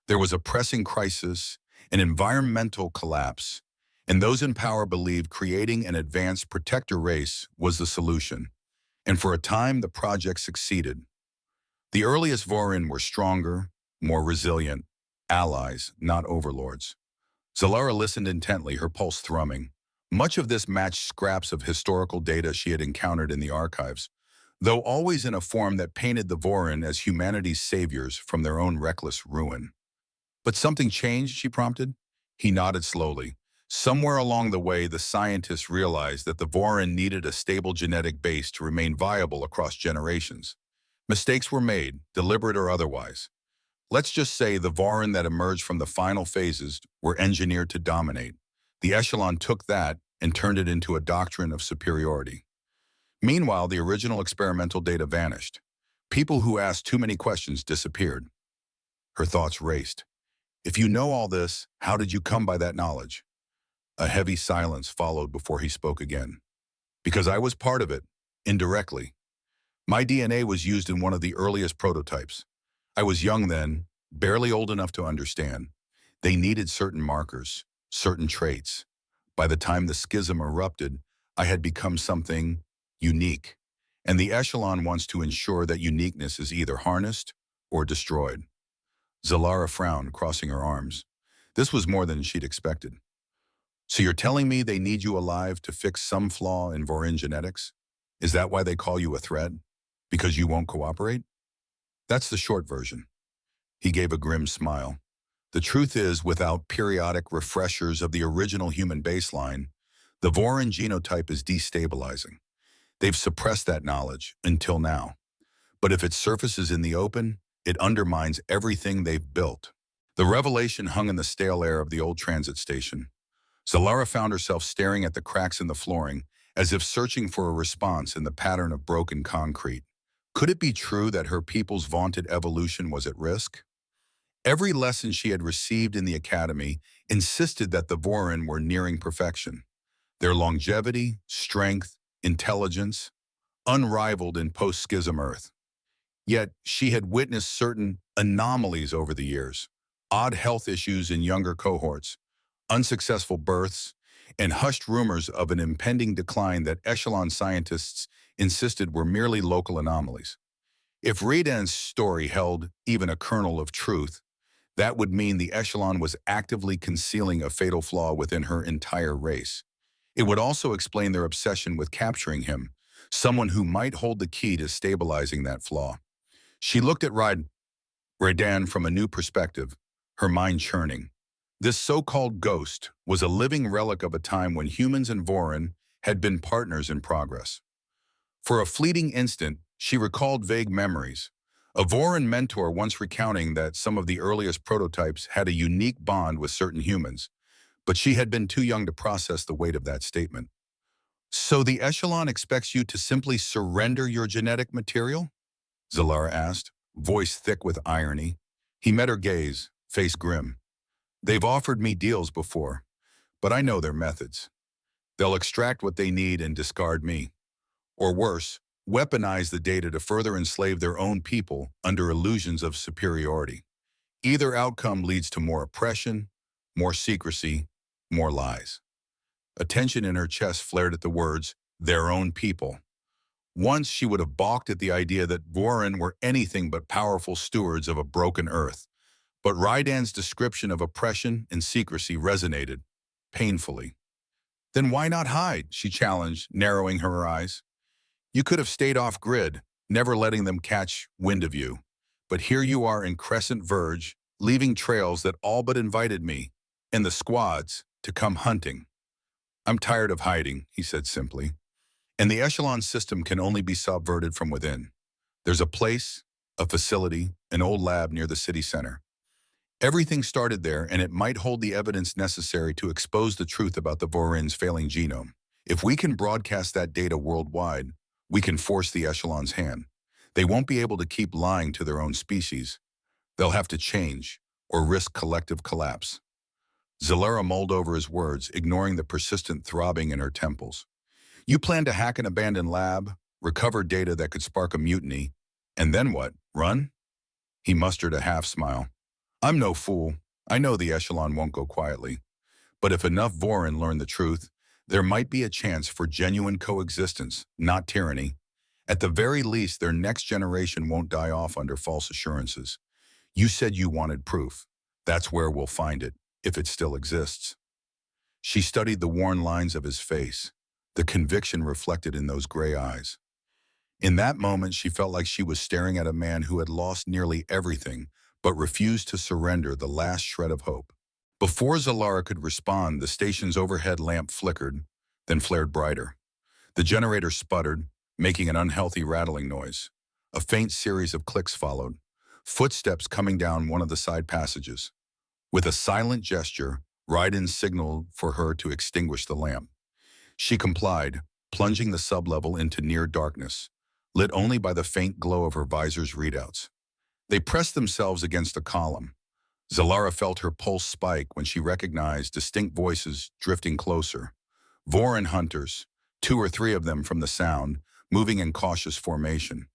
Speaker 1: There was a pressing crisis, an environmental collapse, and those in power believed creating an advanced protector race was the solution. And for a time, the project succeeded. The earliest Vorin were stronger, more resilient, allies, not overlords. Zalara listened intently, her pulse thrumming. Much of this matched scraps of historical data she had encountered in the archives, though always in a form that painted the Vorin as humanity's saviors from their own reckless ruin. But something changed, she prompted. He nodded slowly. Somewhere along the way, the scientists realized that the Vorin needed a stable genetic base to remain viable across generations. Mistakes were made, deliberate or otherwise. Let's just say the Vorin that emerged from the final phases were engineered to dominate. The echelon took that and turned it into a doctrine of superiority. Meanwhile, the original experimental data vanished. People who asked too many questions disappeared. Her thoughts raced. If you know all this, how did you come by that knowledge? A heavy silence followed before he spoke again. Because I was part of it, indirectly. My DNA was used in one of the earliest prototypes. I was young then, barely old enough to understand. They needed certain markers, certain traits. By the time the schism erupted, I had become something unique. And the echelon wants to ensure that uniqueness is either harnessed or destroyed. Zalara frowned, crossing her arms. This was more than she'd expected. So you're telling me they need you alive to fix some flaw in Vorin genetics? Is that why they call you a threat? Because you won't cooperate? That's the short version. He gave a grim smile. The truth is, without periodic refreshers of the original human baseline, the Vorin genotype is destabilizing. They've suppressed that knowledge until now. But if it surfaces in the open, it undermines everything they've built. The revelation hung in the stale air of the old transit station. Zalara found herself staring at the cracks in the flooring, as if searching for a response in the pattern of broken concrete. Could it be true that her people's vaunted evolution was at risk? Every lesson she had received in the academy insisted that the Vorin were nearing perfection. Their longevity, strength, intelligence, unrivaled in post-schism Earth. Yet she had witnessed certain anomalies over the years, odd health issues in younger cohorts, unsuccessful births, and hushed rumors of an impending decline that echelon scientists insisted were merely local anomalies. If Raidan's story held even a kernel of truth, that would mean the echelon was actively concealing a fatal flaw within her entire race. It would also explain their obsession with capturing him, someone who might hold the key to stabilizing that flaw. She looked at Raidan from a new perspective, her mind churning. This so-called ghost was a living relic of a time when humans and Vorin had been partners in progress. For a fleeting instant, she recalled vague memories. A Vorin mentor once recounting that some of the earliest prototypes had a unique bond with certain humans, but she had been too young to process the weight of that statement. So the echelon expects you to simply surrender your genetic material? Zalara asked, voice thick with irony. He met her gaze, face grim. They've offered me deals before, but I know their methods. They'll extract what they need and discard me. Or worse, weaponize the data to further enslave their own people under illusions of superiority. Either outcome leads to more oppression, more secrecy, more lies. A tension in her chest flared at the words, their own people. Once she would have balked at the idea that Vorin were anything but powerful stewards of a broken earth. But Raidan's description of oppression and secrecy resonated, painfully. Then why not hide? She challenged, narrowing her eyes. You could have stayed off-grid, never letting them catch wind of you. But here you are in Crescent Verge, leaving trails that all but invited me, and the squads, to come hunting. I'm tired of hiding, he said simply. And the echelon system can only be subverted from within. There's a place, a facility, an old lab near the city center. Everything started there, and it might hold the evidence necessary to expose the truth about the Vorin's failing genome. If we can broadcast that data worldwide, we can force the echelon's hand. They won't be able to keep lying to their own species. They'll have to change, or risk collective collapse. Zalara mulled over his words, ignoring the persistent throbbing in her temples. You plan to hack an abandoned lab, recover data that could spark a mutiny, and then what, run? He mustered a half-smile. I'm no fool. I know the echelon won't go quietly. But if enough Vorin learn the truth, there might be a chance for genuine coexistence, not tyranny. At the very least, their next generation won't die off under false assurances. You said you wanted proof. That's where we'll find it, if it still exists. She studied the worn lines of his face, the conviction reflected in those gray eyes. In that moment, she felt like she was staring at a man who had lost nearly everything, but refused to surrender the last shred of hope. Before Zalara could respond, the station's overhead lamp flickered, then flared brighter. The generator sputtered, making an unhealthy rattling noise. A faint series of clicks followed, footsteps coming down one of the side passages. With a silent gesture, Raiden signaled for her to extinguish the lamp. She complied, plunging the sublevel into near darkness, lit only by the faint glow of her visor's readouts. They pressed themselves against a column. Zalara felt her pulse spike when she recognized distinct voices drifting closer. Voran hunters, 2 or 3 of them from the sound, moving in cautious formation.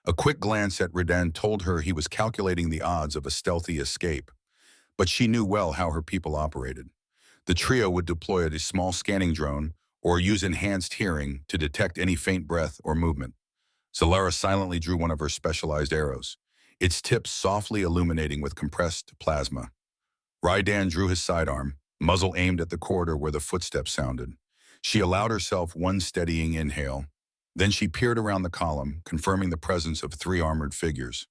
Speaker 1: A quick glance at Redan told her he was calculating the odds of a stealthy escape, but she knew well how her people operated. The trio would deploy a small scanning drone or use enhanced hearing to detect any faint breath or movement. Zalara silently drew one of her specialized arrows, its tip softly illuminating with compressed plasma. Rydan drew his sidearm, muzzle aimed at the corridor where the footsteps sounded. She allowed herself one steadying inhale. Then she peered around the column, confirming the presence of 3 armored figures.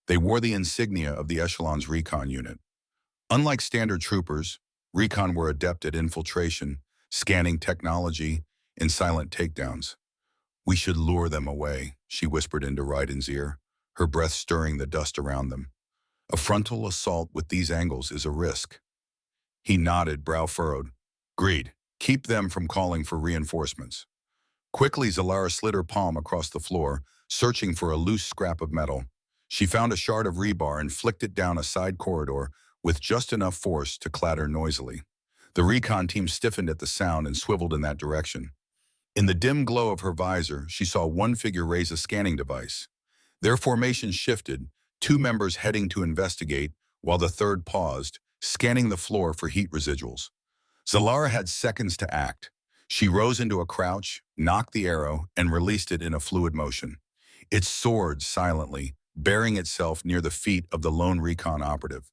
Speaker 1: They wore the insignia of the Echelon's recon unit. Unlike standard troopers, recon were adept at infiltration, scanning technology, and silent takedowns. "We should lure them away," she whispered into Ryden's ear, her breath stirring the dust around them. "A frontal assault with these angles is a risk." He nodded, brow furrowed. "Agreed. Keep them from calling for reinforcements." Quickly, Zalara slid her palm across the floor, searching for a loose scrap of metal. She found a shard of rebar and flicked it down a side corridor with just enough force to clatter noisily. The recon team stiffened at the sound and swiveled in that direction. In the dim glow of her visor, she saw one figure raise a scanning device. Their formation shifted, 2 members heading to investigate, while the third paused, scanning the floor for heat residuals. Zalara had seconds to act. She rose into a crouch, knocked the arrow, and released it in a fluid motion. It soared silently, burying itself near the feet of the lone recon operative.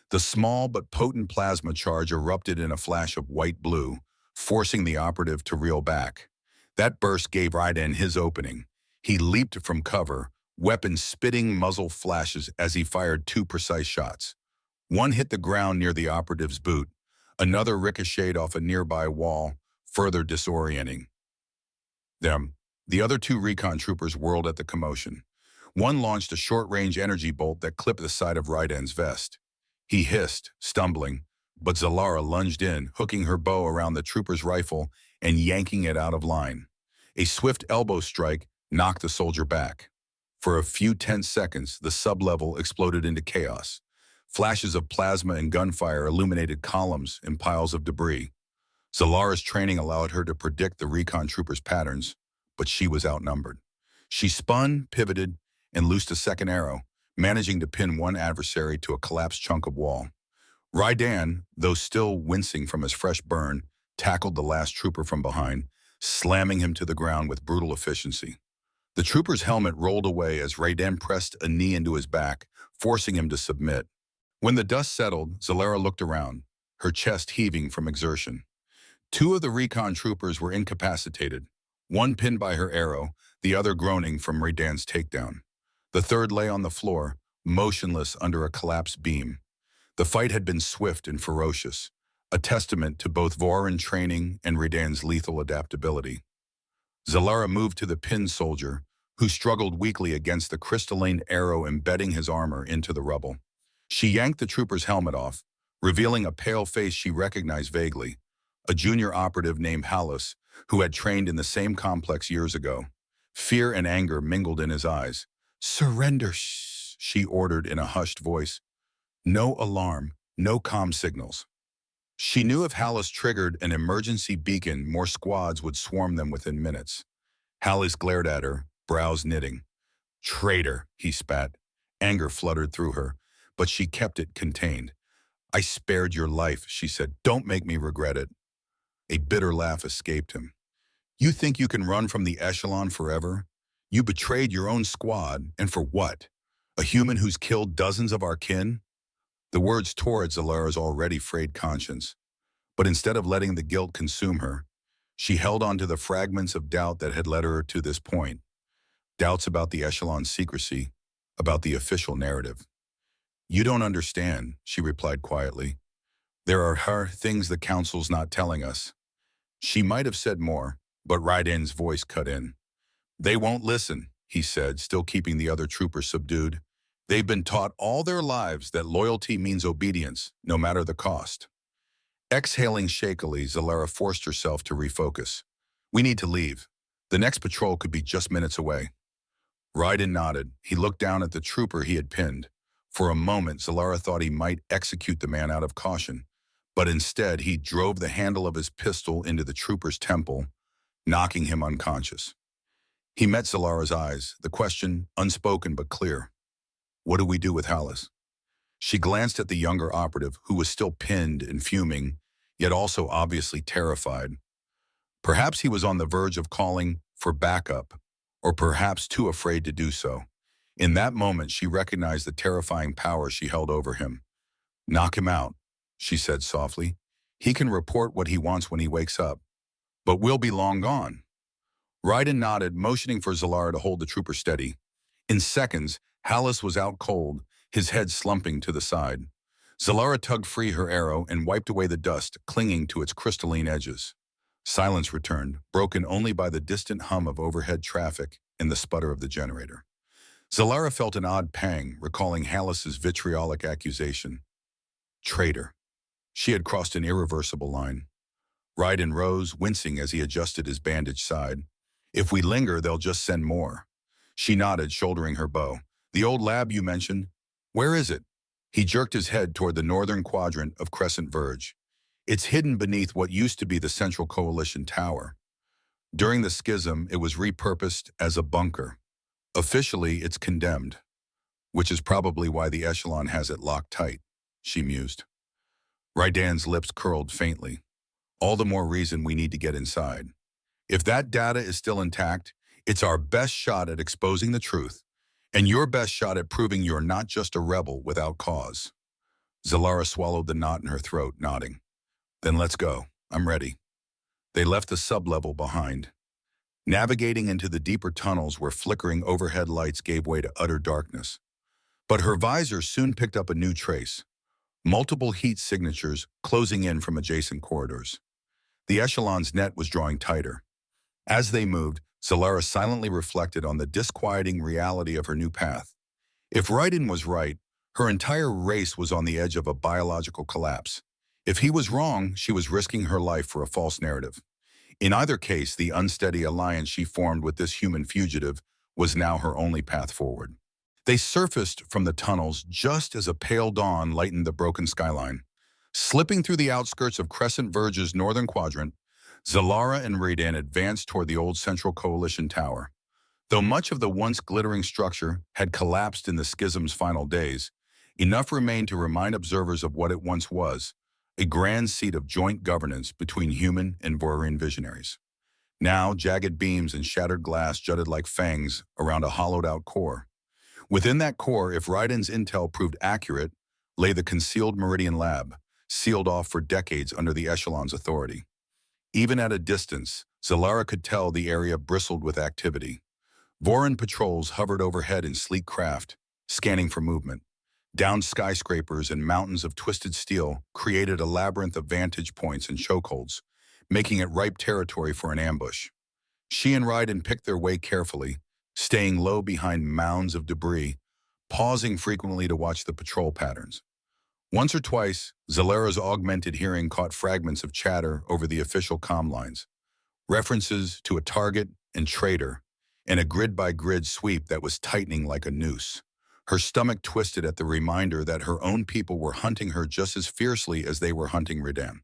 Speaker 1: The small but potent plasma charge erupted in a flash of white-blue, forcing the operative to reel back. That burst gave Ryden his opening. He leaped from cover, weapon spitting muzzle flashes as he fired 2 precise shots. One hit the ground near the operative's boot. Another ricocheted off a nearby wall, further disorienting them. The other 2 recon troopers whirled at the commotion. One launched a short-range energy bolt that clipped the side of Ryden's vest. He hissed, stumbling, but Zalara lunged in, hooking her bow around the trooper's rifle and yanking it out of line. A swift elbow strike knocked the soldier back. For a few tense seconds, the sub-level exploded into chaos. Flashes of plasma and gunfire illuminated columns and piles of debris. Zalara's training allowed her to predict the recon troopers' patterns, but she was outnumbered. She spun, pivoted, and loosed a second arrow, managing to pin one adversary to a collapsed chunk of wall. Rydan, though still wincing from his fresh burn, tackled the last trooper from behind, slamming him to the ground with brutal efficiency. The trooper's helmet rolled away as Rydan pressed a knee into his back, forcing him to submit. When the dust settled, Zalara looked around, her chest heaving from exertion. 2 of the recon troopers were incapacitated, one pinned by her arrow, the other groaning from Rydan's takedown. The third lay on the floor, motionless under a collapsed beam. The fight had been swift and ferocious, a testament to both Voran training and Rydan's lethal adaptability. Zalara moved to the pinned soldier, who struggled weakly against the crystalline arrow embedding his armor into the rubble. She yanked the trooper's helmet off, revealing a pale face she recognized vaguely, a junior operative named Hallis, who had trained in the same complex years ago. Fear and anger mingled in his eyes. "Surrender," she ordered in a hushed voice. "No alarm, no comm signals." She knew if Hallis triggered an emergency beacon, more squads would swarm them within minutes. Hallis glared at her, brows knitting. "Traitor," he spat. Anger fluttered through her, but she kept it contained. "I spared your life," she said. "Don't make me regret it." A bitter laugh escaped him. "You think you can run from the Echelon forever? You betrayed your own squad, and for what? A human who's killed dozens of our kin?" The words tore at Zalara's already frayed conscience. But instead of letting the guilt consume her, she held on to the fragments of doubt that had led her to this point. Doubts about the Echelon's secrecy, about the official narrative. "You don't understand," she replied quietly. "There are things the Council's not telling us." She might have said more, but Ryden's voice cut in. "They won't listen," he said, still keeping the other troopers subdued. "They've been taught all their lives that loyalty means obedience, no matter the cost." Exhaling shakily, Zalara forced herself to refocus. "We need to leave. The next patrol could be just minutes away." Ryden nodded. He looked down at the trooper he had pinned. For a moment, Zalara thought he might execute the man out of caution, but instead he drove the handle of his pistol into the trooper's temple, knocking him unconscious. He met Zalara's eyes, the question unspoken but clear. What do we do with Hallis? She glanced at the younger operative, who was still pinned and fuming, yet also obviously terrified. Perhaps he was on the verge of calling for backup, or perhaps too afraid to do so. In that moment, she recognized the terrifying power she held over him. Knock him out, she said softly. He can report what he wants when he wakes up. But we'll be long gone. Raiden nodded, motioning for Zalara to hold the trooper steady. In seconds, Hallis was out cold, his head slumping to the side. Zalara tugged free her arrow and wiped away the dust clinging to its crystalline edges. Silence returned, broken only by the distant hum of overhead traffic and the sputter of the generator. Zalara felt an odd pang, recalling Hallis's vitriolic accusation. Traitor. She had crossed an irreversible line. Raiden rose, wincing as he adjusted his bandaged side. If we linger, they'll just send more. She nodded, shouldering her bow. The old lab you mentioned? Where is it? He jerked his head toward the northern quadrant of Crescent Verge. It's hidden beneath what used to be the Central Coalition Tower. During the schism, it was repurposed as a bunker. Officially, it's condemned, which is probably why the Echelon has it locked tight, she mused. Raiden's lips curled faintly. All the more reason we need to get inside. If that data is still intact, it's our best shot at exposing the truth, and your best shot at proving you're not just a rebel without cause. Zalara swallowed the knot in her throat, nodding. Then let's go. I'm ready. They left the sublevel behind, navigating into the deeper tunnels where flickering overhead lights gave way to utter darkness. But her visor soon picked up a new trace, multiple heat signatures closing in from adjacent corridors. The Echelon's net was drawing tighter. As they moved, Zalara silently reflected on the disquieting reality of her new path. If Raiden was right, her entire race was on the edge of a biological collapse. If he was wrong, she was risking her life for a false narrative. In either case, the unsteady alliance she formed with this human fugitive was now her only path forward. They surfaced from the tunnels just as a pale dawn lightened the broken skyline. Slipping through the outskirts of Crescent Verge's northern quadrant, Zalara and Raiden advanced toward the old Central Coalition Tower. Though much of the once glittering structure had collapsed in the schism's final days, enough remained to remind observers of what it once was, a grand seat of joint governance between human and Vaurian visionaries. Now, jagged beams and shattered glass jutted like fangs around a hollowed-out core. Within that core, if Raiden's intel proved accurate, lay the concealed Meridian Lab, sealed off for decades under the Echelon's authority. Even at a distance, Zalara could tell the area bristled with activity. Voran patrols hovered overhead in sleek craft, scanning for movement. Downed skyscrapers and mountains of twisted steel created a labyrinth of vantage points and chokeholds, making it ripe territory for an ambush. She and Raiden picked their way carefully, staying low behind mounds of debris, pausing frequently to watch the patrol patterns. Once or twice, Zalara's augmented hearing caught fragments of chatter over the official comm lines, references to a target and traitor, and a grid-by-grid sweep that was tightening like a noose. Her stomach twisted at the reminder that her own people were hunting her just as fiercely as they were hunting Raiden.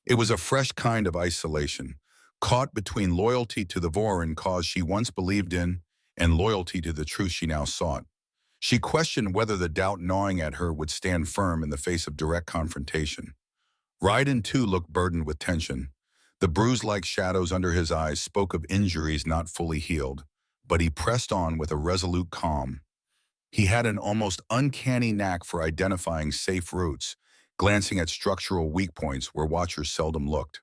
Speaker 1: It was a fresh kind of isolation, caught between loyalty to the Voran cause she once believed in and loyalty to the truth she now sought. She questioned whether the doubt gnawing at her would stand firm in the face of direct confrontation. Raiden, too, looked burdened with tension. The bruise-like shadows under his eyes spoke of injuries not fully healed, but he pressed on with a resolute calm. He had an almost uncanny knack for identifying safe routes, glancing at structural weak points where watchers seldom looked.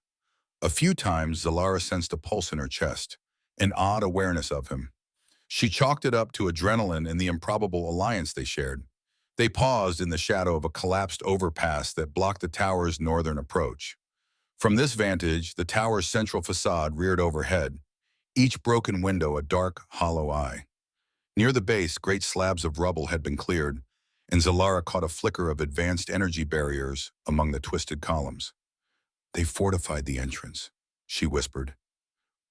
Speaker 1: A few times, Zalara sensed a pulse in her chest, an odd awareness of him. She chalked it up to adrenaline and the improbable alliance they shared. They paused in the shadow of a collapsed overpass that blocked the tower's northern approach. From this vantage, the tower's central facade reared overhead, each broken window a dark, hollow eye. Near the base, great slabs of rubble had been cleared, and Zalara caught a flicker of advanced energy barriers among the twisted columns. They fortified the entrance, she whispered,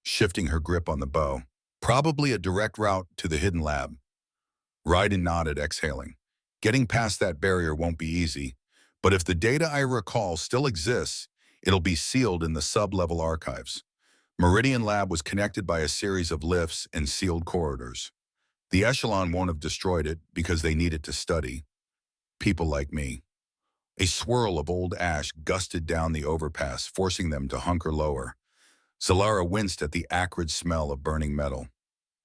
Speaker 1: shifting her grip on the bow. Probably a direct route to the hidden lab. Raiden nodded, exhaling. Getting past that barrier won't be easy, but if the data I recall still exists, it'll be sealed in the sub-level archives. Meridian Lab was connected by a series of lifts and sealed corridors. The echelon won't have destroyed it because they need it to study. People like me. A swirl of old ash gusted down the overpass, forcing them to hunker lower. Zalara winced at the acrid smell of burning metal.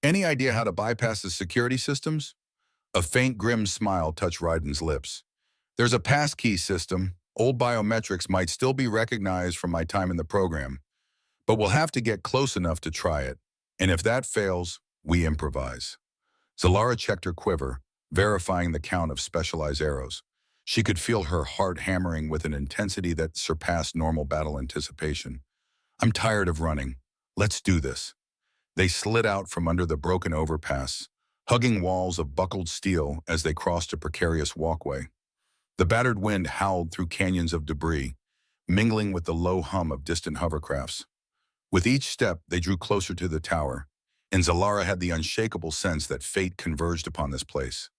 Speaker 1: Any idea how to bypass the security systems? A faint, grim smile touched Ryden's lips. There's a passkey system. Old biometrics might still be recognized from my time in the program, but we'll have to get close enough to try it. And if that fails, we improvise. Zalara checked her quiver, verifying the count of specialized arrows. She could feel her heart hammering with an intensity that surpassed normal battle anticipation. I'm tired of running. Let's do this. They slid out from under the broken overpass, hugging walls of buckled steel as they crossed a precarious walkway. The battered wind howled through canyons of debris, mingling with the low hum of distant hovercrafts. With each step, they drew closer to the tower, and Zalara had the unshakable sense that fate converged upon this place.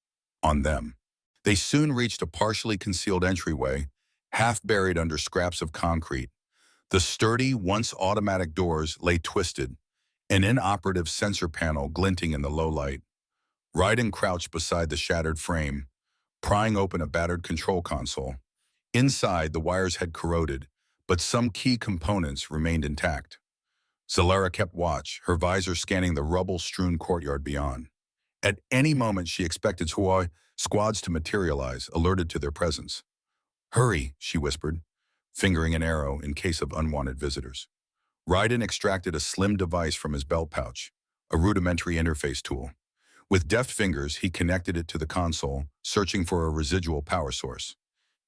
Speaker 1: On them. They soon reached a partially concealed entryway, half buried under scraps of concrete. The sturdy, once automatic doors lay twisted, an inoperative sensor panel glinting in the low light. Raiden crouched beside the shattered frame, prying open a battered control console. Inside, the wires had corroded, but some key components remained intact. Zalara kept watch, her visor scanning the rubble-strewn courtyard beyond. At any moment, she expected HFY squads to materialize, alerted to their presence. "Hurry," she whispered, fingering an arrow in case of unwanted visitors. Raiden extracted a slim device from his belt pouch, a rudimentary interface tool. With deft fingers, he connected it to the console, searching for a residual power source.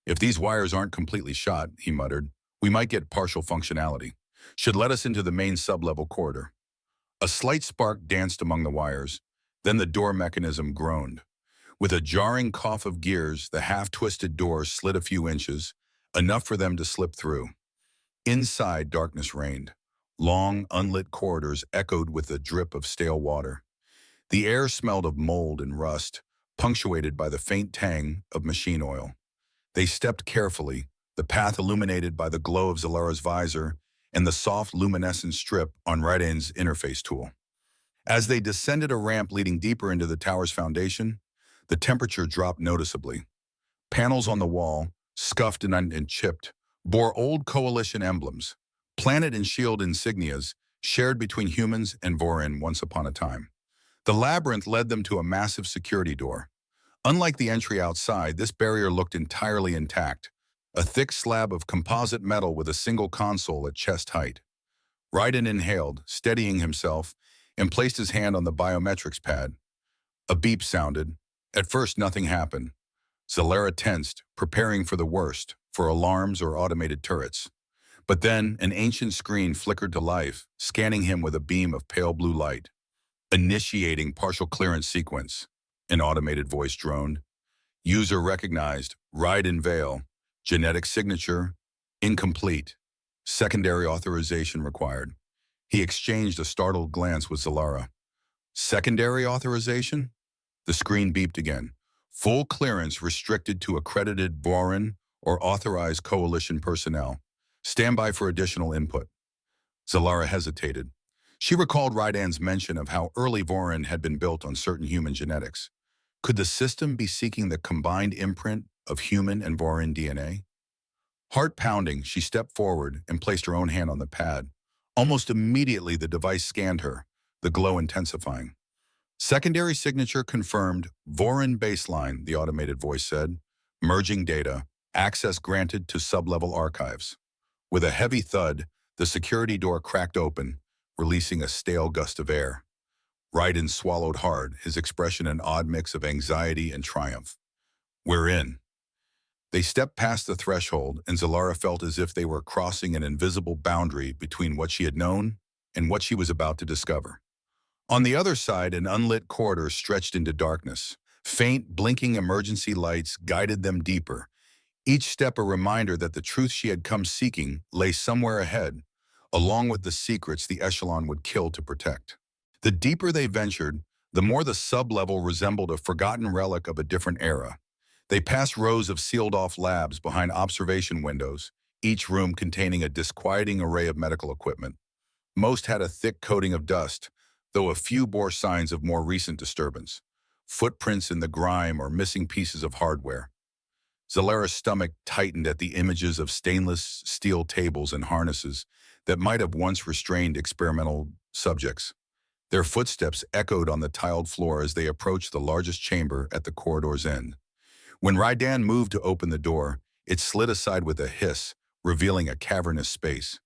Speaker 1: "If these wires aren't completely shot," he muttered, "we might get partial functionality. Should let us into the main sub-level corridor." A slight spark danced among the wires, then the door mechanism groaned. With a jarring cough of gears, the half-twisted door slid a few inches, enough for them to slip through. Inside, darkness reigned. Long, unlit corridors echoed with the drip of stale water. The air smelled of mold and rust, punctuated by the faint tang of machine oil. They stepped carefully, the path illuminated by the glow of Zalara's visor and the soft luminescent strip on Raiden's interface tool. As they descended a ramp leading deeper into the tower's foundation, the temperature dropped noticeably. Panels on the wall, scuffed and chipped, bore old Coalition emblems, planet and shield insignias shared between humans and Vorin once upon a time. The labyrinth led them to a massive security door. Unlike the entry outside, this barrier looked entirely intact, a thick slab of composite metal with a single console at chest height. Raiden inhaled, steadying himself, and placed his hand on the biometrics pad. A beep sounded. At first, nothing happened. Zalara tensed, preparing for the worst, for alarms or automated turrets. But then, an ancient screen flickered to life, scanning him with a beam of pale blue light. "Initiating partial clearance sequence," an automated voice droned. "User recognized, Raiden Vale. Genetic signature, incomplete. Secondary authorization required." He exchanged a startled glance with Zalara. "Secondary authorization?" The screen beeped again. "Full clearance restricted to accredited Vorin or authorized Coalition personnel. Stand by for additional input." Zalara hesitated. She recalled Raiden's mention of how early Vorin had been built on certain human genetics. Could the system be seeking the combined imprint of human and Vorin DNA? Heart pounding, she stepped forward and placed her own hand on the pad. Almost immediately, the device scanned her, the glow intensifying. "Secondary signature confirmed, Vorin baseline," the automated voice said. "Merging data, access granted to sub-level archives." With a heavy thud, the security door cracked open, releasing a stale gust of air. Raiden swallowed hard, his expression an odd mix of anxiety and triumph. "We're in." They stepped past the threshold, and Zalara felt as if they were crossing an invisible boundary between what she had known and what she was about to discover. On the other side, an unlit corridor stretched into darkness. Faint, blinking emergency lights guided them deeper, each step a reminder that the truth she had come seeking lay somewhere ahead, along with the secrets the echelon would kill to protect. The deeper they ventured, the more the sub-level resembled a forgotten relic of a different era. They passed rows of sealed-off labs behind observation windows, each room containing a disquieting array of medical equipment. Most had a thick coating of dust, though a few bore signs of more recent disturbance. Footprints in the grime or missing pieces of hardware. Zalara's stomach tightened at the images of stainless steel tables and harnesses that might have once restrained experimental subjects. Their footsteps echoed on the tiled floor as they approached the largest chamber at the corridor's end. When Rydan moved to open the door, it slid aside with a hiss, revealing a cavernous space.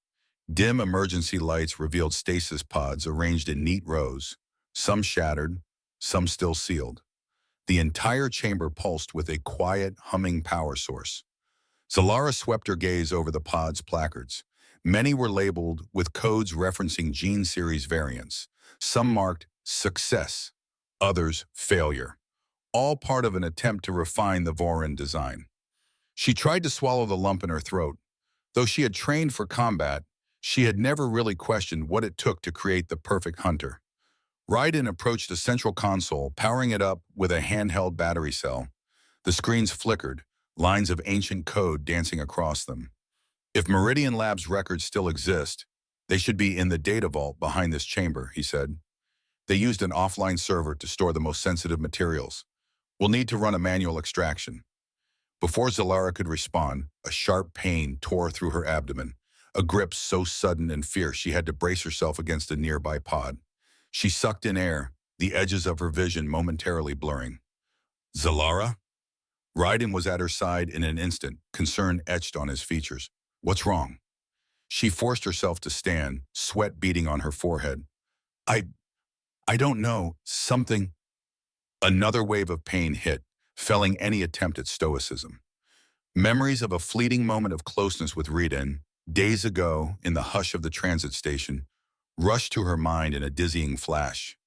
Speaker 1: Dim emergency lights revealed stasis pods arranged in neat rows, some shattered, some still sealed. The entire chamber pulsed with a quiet, humming power source. Zalara swept her gaze over the pod's placards. Many were labeled with codes referencing gene series variants. Some marked success, others failure, all part of an attempt to refine the Vorin design. She tried to swallow the lump in her throat. Though she had trained for combat, she had never really questioned what it took to create the perfect hunter. Ryden approached a central console, powering it up with a handheld battery cell. The screens flickered, lines of ancient code dancing across them. If Meridian Labs records still exist, they should be in the data vault behind this chamber, he said. They used an offline server to store the most sensitive materials. We'll need to run a manual extraction. Before Zalara could respond, a sharp pain tore through her abdomen, a grip so sudden and fierce she had to brace herself against a nearby pod. She sucked in air, the edges of her vision momentarily blurring. Zalara? Ryden was at her side in an instant, concern etched on his features. What's wrong? She forced herself to stand, sweat beading on her forehead. I don't know, something. Another wave of pain hit, felling any attempt at stoicism. Memories of a fleeting moment of closeness with Ryden, days ago in the hush of the transit station, rushed to her mind in a dizzying flash.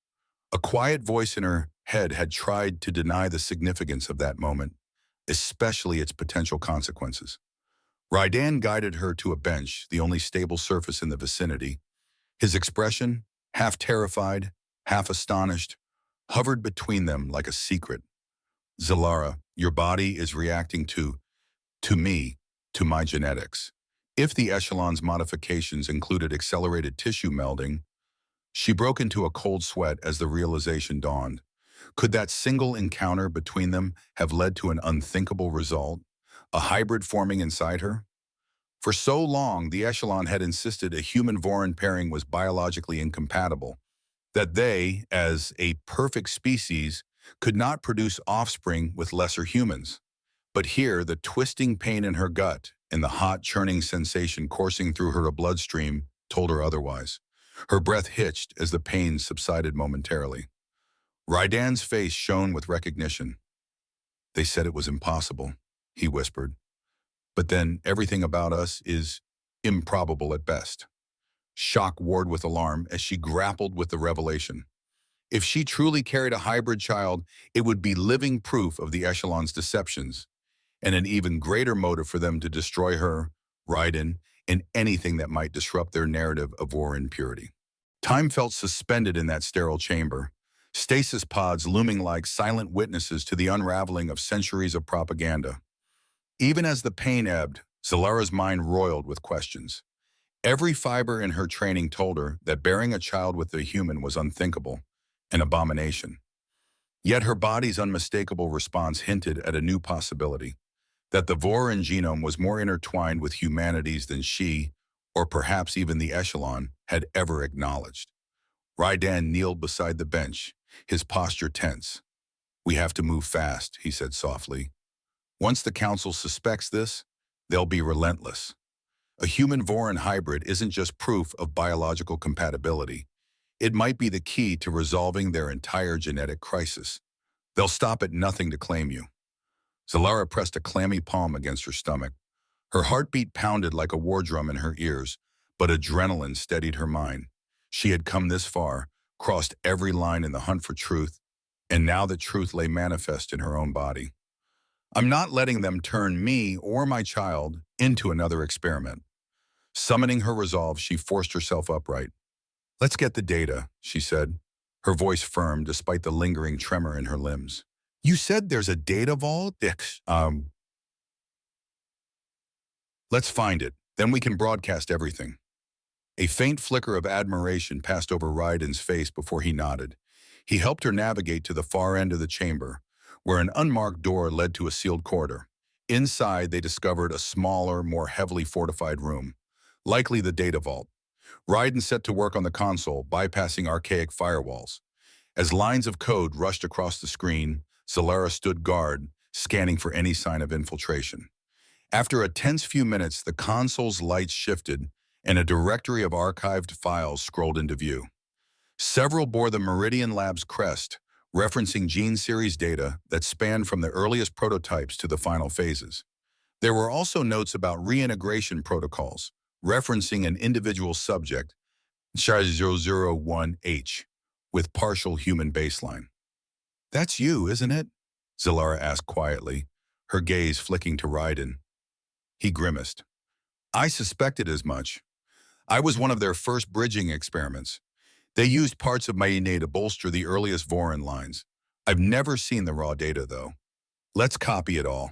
Speaker 1: A quiet voice in her head had tried to deny the significance of that moment, especially its potential consequences. Rydan guided her to a bench, the only stable surface in the vicinity. His expression, half terrified, half astonished, hovered between them like a secret. Zalara, your body is reacting to me, to my genetics. If the echelon's modifications included accelerated tissue melding, she broke into a cold sweat as the realization dawned. Could that single encounter between them have led to an unthinkable result, a hybrid forming inside her? For so long, the echelon had insisted a human-Vorin pairing was biologically incompatible, that they, as a perfect species, could not produce offspring with lesser humans. But here, the twisting pain in her gut and the hot, churning sensation coursing through her bloodstream told her otherwise. Her breath hitched as the pain subsided momentarily. Rydan's face shone with recognition. They said it was impossible, he whispered. But then everything about us is improbable at best. Shock warred with alarm as she grappled with the revelation. If she truly carried a hybrid child, it would be living proof of the echelon's deceptions, and an even greater motive for them to destroy her, Ryden, and anything that might disrupt their narrative of Vorin purity. Time felt suspended in that sterile chamber, stasis pods looming like silent witnesses to the unraveling of centuries of propaganda. Even as the pain ebbed, Zalara's mind roiled with questions. Every fiber in her training told her that bearing a child with a human was unthinkable, an abomination. Yet her body's unmistakable response hinted at a new possibility, that the Vorin genome was more intertwined with humanity's than she, or perhaps even the echelon, had ever acknowledged. Rydan kneeled beside the bench, his posture tense. We have to move fast, he said softly. Once the council suspects this, they'll be relentless. A human-Vorin hybrid isn't just proof of biological compatibility. It might be the key to resolving their entire genetic crisis. They'll stop at nothing to claim you. Zalara pressed a clammy palm against her stomach. Her heartbeat pounded like a war drum in her ears, but adrenaline steadied her mind. She had come this far, crossed every line in the hunt for truth, and now the truth lay manifest in her own body. I'm not letting them turn me or my child into another experiment. Summoning her resolve, she forced herself upright. Let's get the data, she said, her voice firm despite the lingering tremor in her limbs. You said there's a data vault? Let's find it. Then we can broadcast everything. A faint flicker of admiration passed over Ryden's face before he nodded. He helped her navigate to the far end of the chamber, where an unmarked door led to a sealed corridor. Inside, they discovered a smaller, more heavily fortified room, likely the data vault. Ryden set to work on the console, bypassing archaic firewalls. As lines of code rushed across the screen, Zalara stood guard, scanning for any sign of infiltration. After a tense few minutes, the console's lights shifted, and a directory of archived files scrolled into view. Several bore the Meridian Labs crest, referencing gene series data that spanned from the earliest prototypes to the final phases. There were also notes about reintegration protocols, referencing an individual subject, Chi001H, with partial human baseline. "That's you, isn't it?" Zalara asked quietly, her gaze flicking to Ryden. He grimaced. "I suspected as much. I was one of their first bridging experiments. They used parts of my DNA to bolster the earliest Voron lines. I've never seen the raw data, though. Let's copy it all."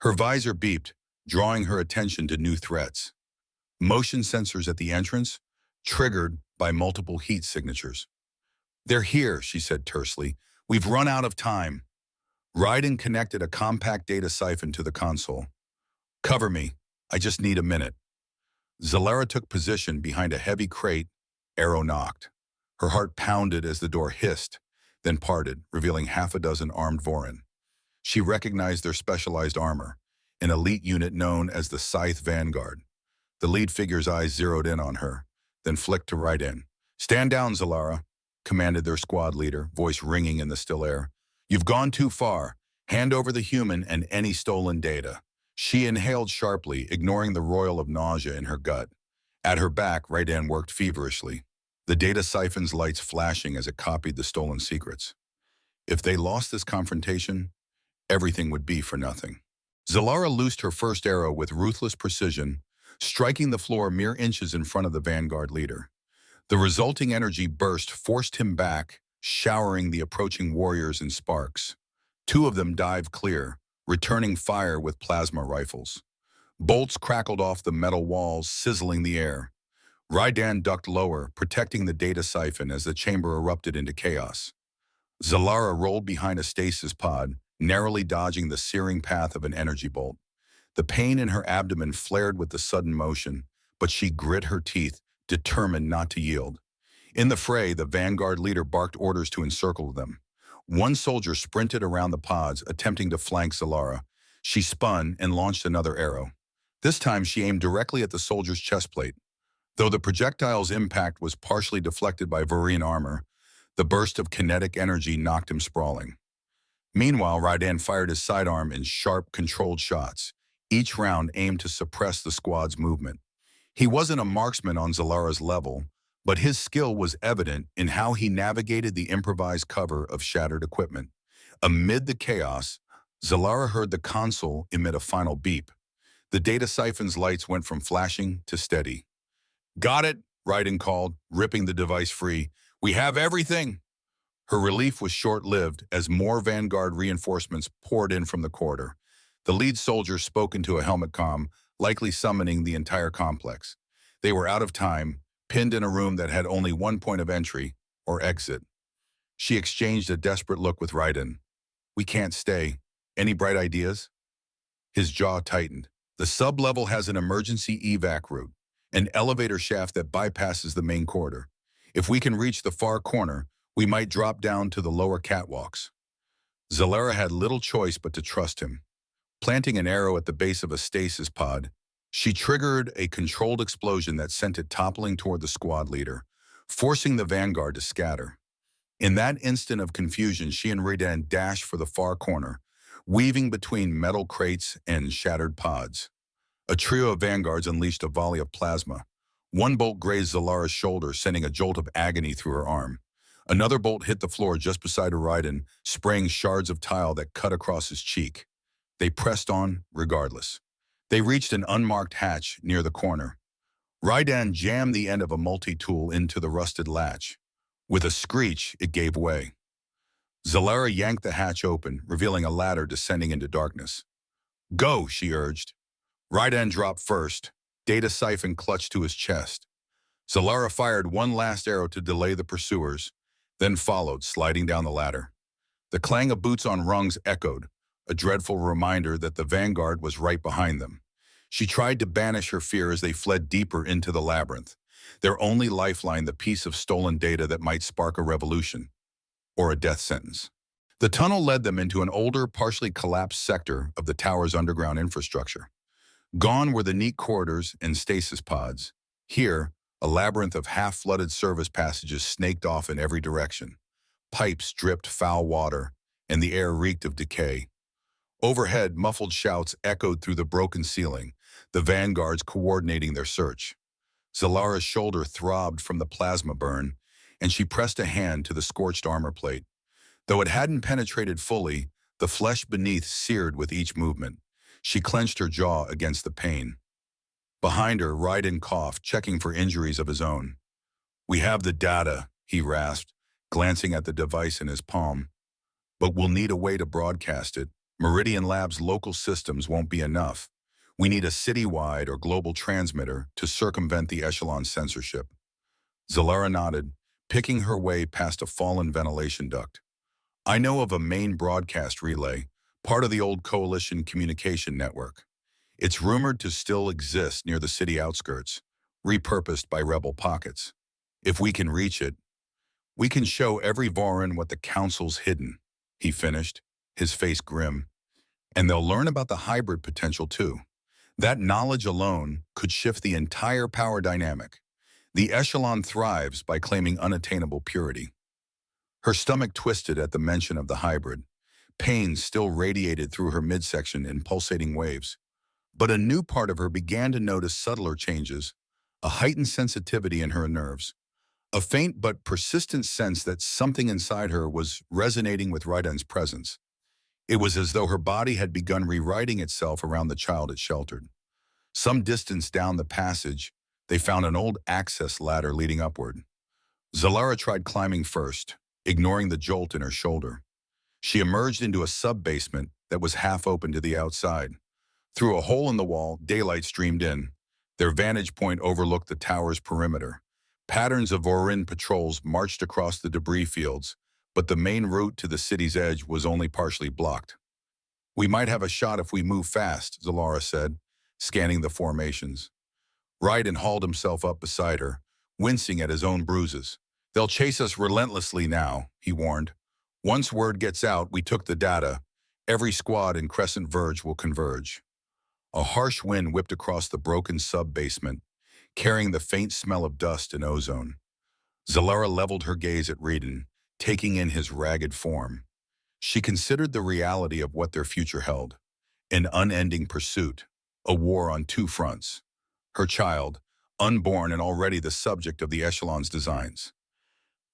Speaker 1: Her visor beeped, drawing her attention to new threats. Motion sensors at the entrance, triggered by multiple heat signatures. "They're here," she said tersely. "We've run out of time." Ryden connected a compact data siphon to the console. "Cover me. I just need a minute." Zalara took position behind a heavy crate. Arrow knocked. Her heart pounded as the door hissed, then parted, revealing half a dozen armed Voron. She recognized their specialized armor, an elite unit known as the Scythe Vanguard. The lead figure's eyes zeroed in on her, then flicked to Ryden. "Stand down, Zalara," commanded their squad leader, voice ringing in the still air. "You've gone too far. Hand over the human and any stolen data." She inhaled sharply, ignoring the roil of nausea in her gut. At her back, Ryden worked feverishly, the data siphon's lights flashing as it copied the stolen secrets. If they lost this confrontation, everything would be for nothing. Zalara loosed her first arrow with ruthless precision, striking the floor mere inches in front of the Vanguard leader. The resulting energy burst forced him back, showering the approaching warriors in sparks. Two of them dived clear, returning fire with plasma rifles. Bolts crackled off the metal walls, sizzling the air. Ryden ducked lower, protecting the data siphon as the chamber erupted into chaos. Zalara rolled behind a stasis pod, narrowly dodging the searing path of an energy bolt. The pain in her abdomen flared with the sudden motion, but she grit her teeth, determined not to yield. In the fray, the Vanguard leader barked orders to encircle them. One soldier sprinted around the pods, attempting to flank Zalara. She spun and launched another arrow. This time, she aimed directly at the soldier's chest plate. Though the projectile's impact was partially deflected by Voron armor, the burst of kinetic energy knocked him sprawling. Meanwhile, Ryden fired his sidearm in sharp, controlled shots, each round aimed to suppress the squad's movement. He wasn't a marksman on Zalara's level, but his skill was evident in how he navigated the improvised cover of shattered equipment. Amid the chaos, Zalara heard the console emit a final beep. The data siphon's lights went from flashing to steady. "Got it," Ryden called, ripping the device free. "We have everything." Her relief was short-lived as more Vanguard reinforcements poured in from the corridor. The lead soldier spoke into a helmet comm, likely summoning the entire complex. They were out of time, pinned in a room that had only one point of entry, or exit. She exchanged a desperate look with Ryden. "We can't stay. Any bright ideas?" His jaw tightened. "The sub-level has an emergency evac route, an elevator shaft that bypasses the main corridor. If we can reach the far corner, we might drop down to the lower catwalks." Zalara had little choice but to trust him. Planting an arrow at the base of a stasis pod, she triggered a controlled explosion that sent it toppling toward the squad leader, forcing the Vanguard to scatter. In that instant of confusion, she and Ryden dashed for the far corner, weaving between metal crates and shattered pods. A trio of Vanguards unleashed a volley of plasma. One bolt grazed Zalara's shoulder, sending a jolt of agony through her arm. Another bolt hit the floor just beside Ryden, spraying shards of tile that cut across his cheek. They pressed on, regardless. They reached an unmarked hatch near the corner. Ryden jammed the end of a multi-tool into the rusted latch. With a screech, it gave way. Zalara yanked the hatch open, revealing a ladder descending into darkness. Go, she urged. Right end dropped first. Data siphon clutched to his chest. Zalara fired one last arrow to delay the pursuers, then followed, sliding down the ladder. The clang of boots on rungs echoed, a dreadful reminder that the vanguard was right behind them. She tried to banish her fear as they fled deeper into the labyrinth, their only lifeline the piece of stolen data that might spark a revolution or a death sentence. The tunnel led them into an older, partially collapsed sector of the tower's underground infrastructure. Gone were the neat corridors and stasis pods. Here, a labyrinth of half-flooded service passages snaked off in every direction. Pipes dripped foul water, and the air reeked of decay. Overhead, muffled shouts echoed through the broken ceiling, the vanguards coordinating their search. Zalara's shoulder throbbed from the plasma burn, and she pressed a hand to the scorched armor plate. Though it hadn't penetrated fully, the flesh beneath seared with each movement. She clenched her jaw against the pain. Behind her, Raiden coughed, checking for injuries of his own. We have the data, he rasped, glancing at the device in his palm. But we'll need a way to broadcast it. Meridian Lab's local systems won't be enough. We need a citywide or global transmitter to circumvent the Echelon censorship. Zalara nodded, picking her way past a fallen ventilation duct. I know of a main broadcast relay, part of the old Coalition communication network. It's rumored to still exist near the city outskirts, repurposed by rebel pockets. If we can reach it, we can show every Vorin what the Council's hidden, he finished, his face grim. And they'll learn about the hybrid potential too. That knowledge alone could shift the entire power dynamic. The Echelon thrives by claiming unattainable purity. Her stomach twisted at the mention of the hybrid. Pain still radiated through her midsection in pulsating waves. But a new part of her began to notice subtler changes, a heightened sensitivity in her nerves, a faint but persistent sense that something inside her was resonating with Raiden's presence. It was as though her body had begun rewriting itself around the child it sheltered. Some distance down the passage, they found an old access ladder leading upward. Zalara tried climbing first, ignoring the jolt in her shoulder. She emerged into a sub-basement that was half open to the outside. Through a hole in the wall, daylight streamed in. Their vantage point overlooked the tower's perimeter. Patterns of Vorin patrols marched across the debris fields, but the main route to the city's edge was only partially blocked. We might have a shot if we move fast, Zalara said, scanning the formations. Raiden hauled himself up beside her, wincing at his own bruises. They'll chase us relentlessly now, he warned. Once word gets out, we took the data. Every squad in Crescent Verge will converge. A harsh wind whipped across the broken sub-basement, carrying the faint smell of dust and ozone. Zalara leveled her gaze at Raiden, taking in his ragged form. She considered the reality of what their future held. An unending pursuit, a war on two fronts. Her child, unborn and already the subject of the Echelon's designs.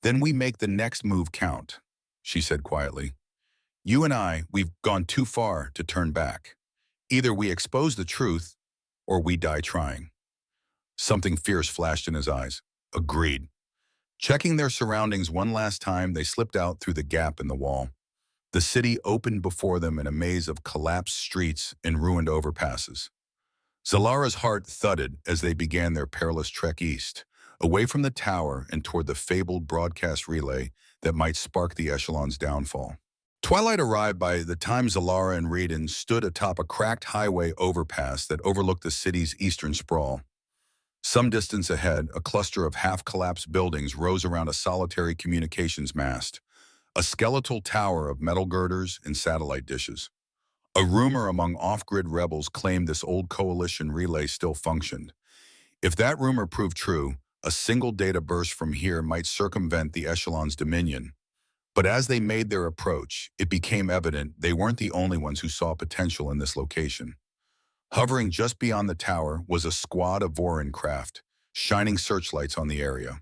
Speaker 1: Then we make the next move count, she said quietly. You and I, we've gone too far to turn back. Either we expose the truth, or we die trying. Something fierce flashed in his eyes. Agreed. Checking their surroundings one last time, they slipped out through the gap in the wall. The city opened before them in a maze of collapsed streets and ruined overpasses. Zalara's heart thudded as they began their perilous trek east, away from the tower and toward the fabled broadcast relay that might spark the Echelon's downfall. Twilight arrived by the time Zalara and Raiden stood atop a cracked highway overpass that overlooked the city's eastern sprawl. Some distance ahead, a cluster of half-collapsed buildings rose around a solitary communications mast, a skeletal tower of metal girders and satellite dishes. A rumor among off-grid rebels claimed this old coalition relay still functioned. If that rumor proved true, a single data burst from here might circumvent the Echelon's dominion. But as they made their approach, it became evident they weren't the only ones who saw potential in this location. Hovering just beyond the tower was a squad of Vorin craft, shining searchlights on the area.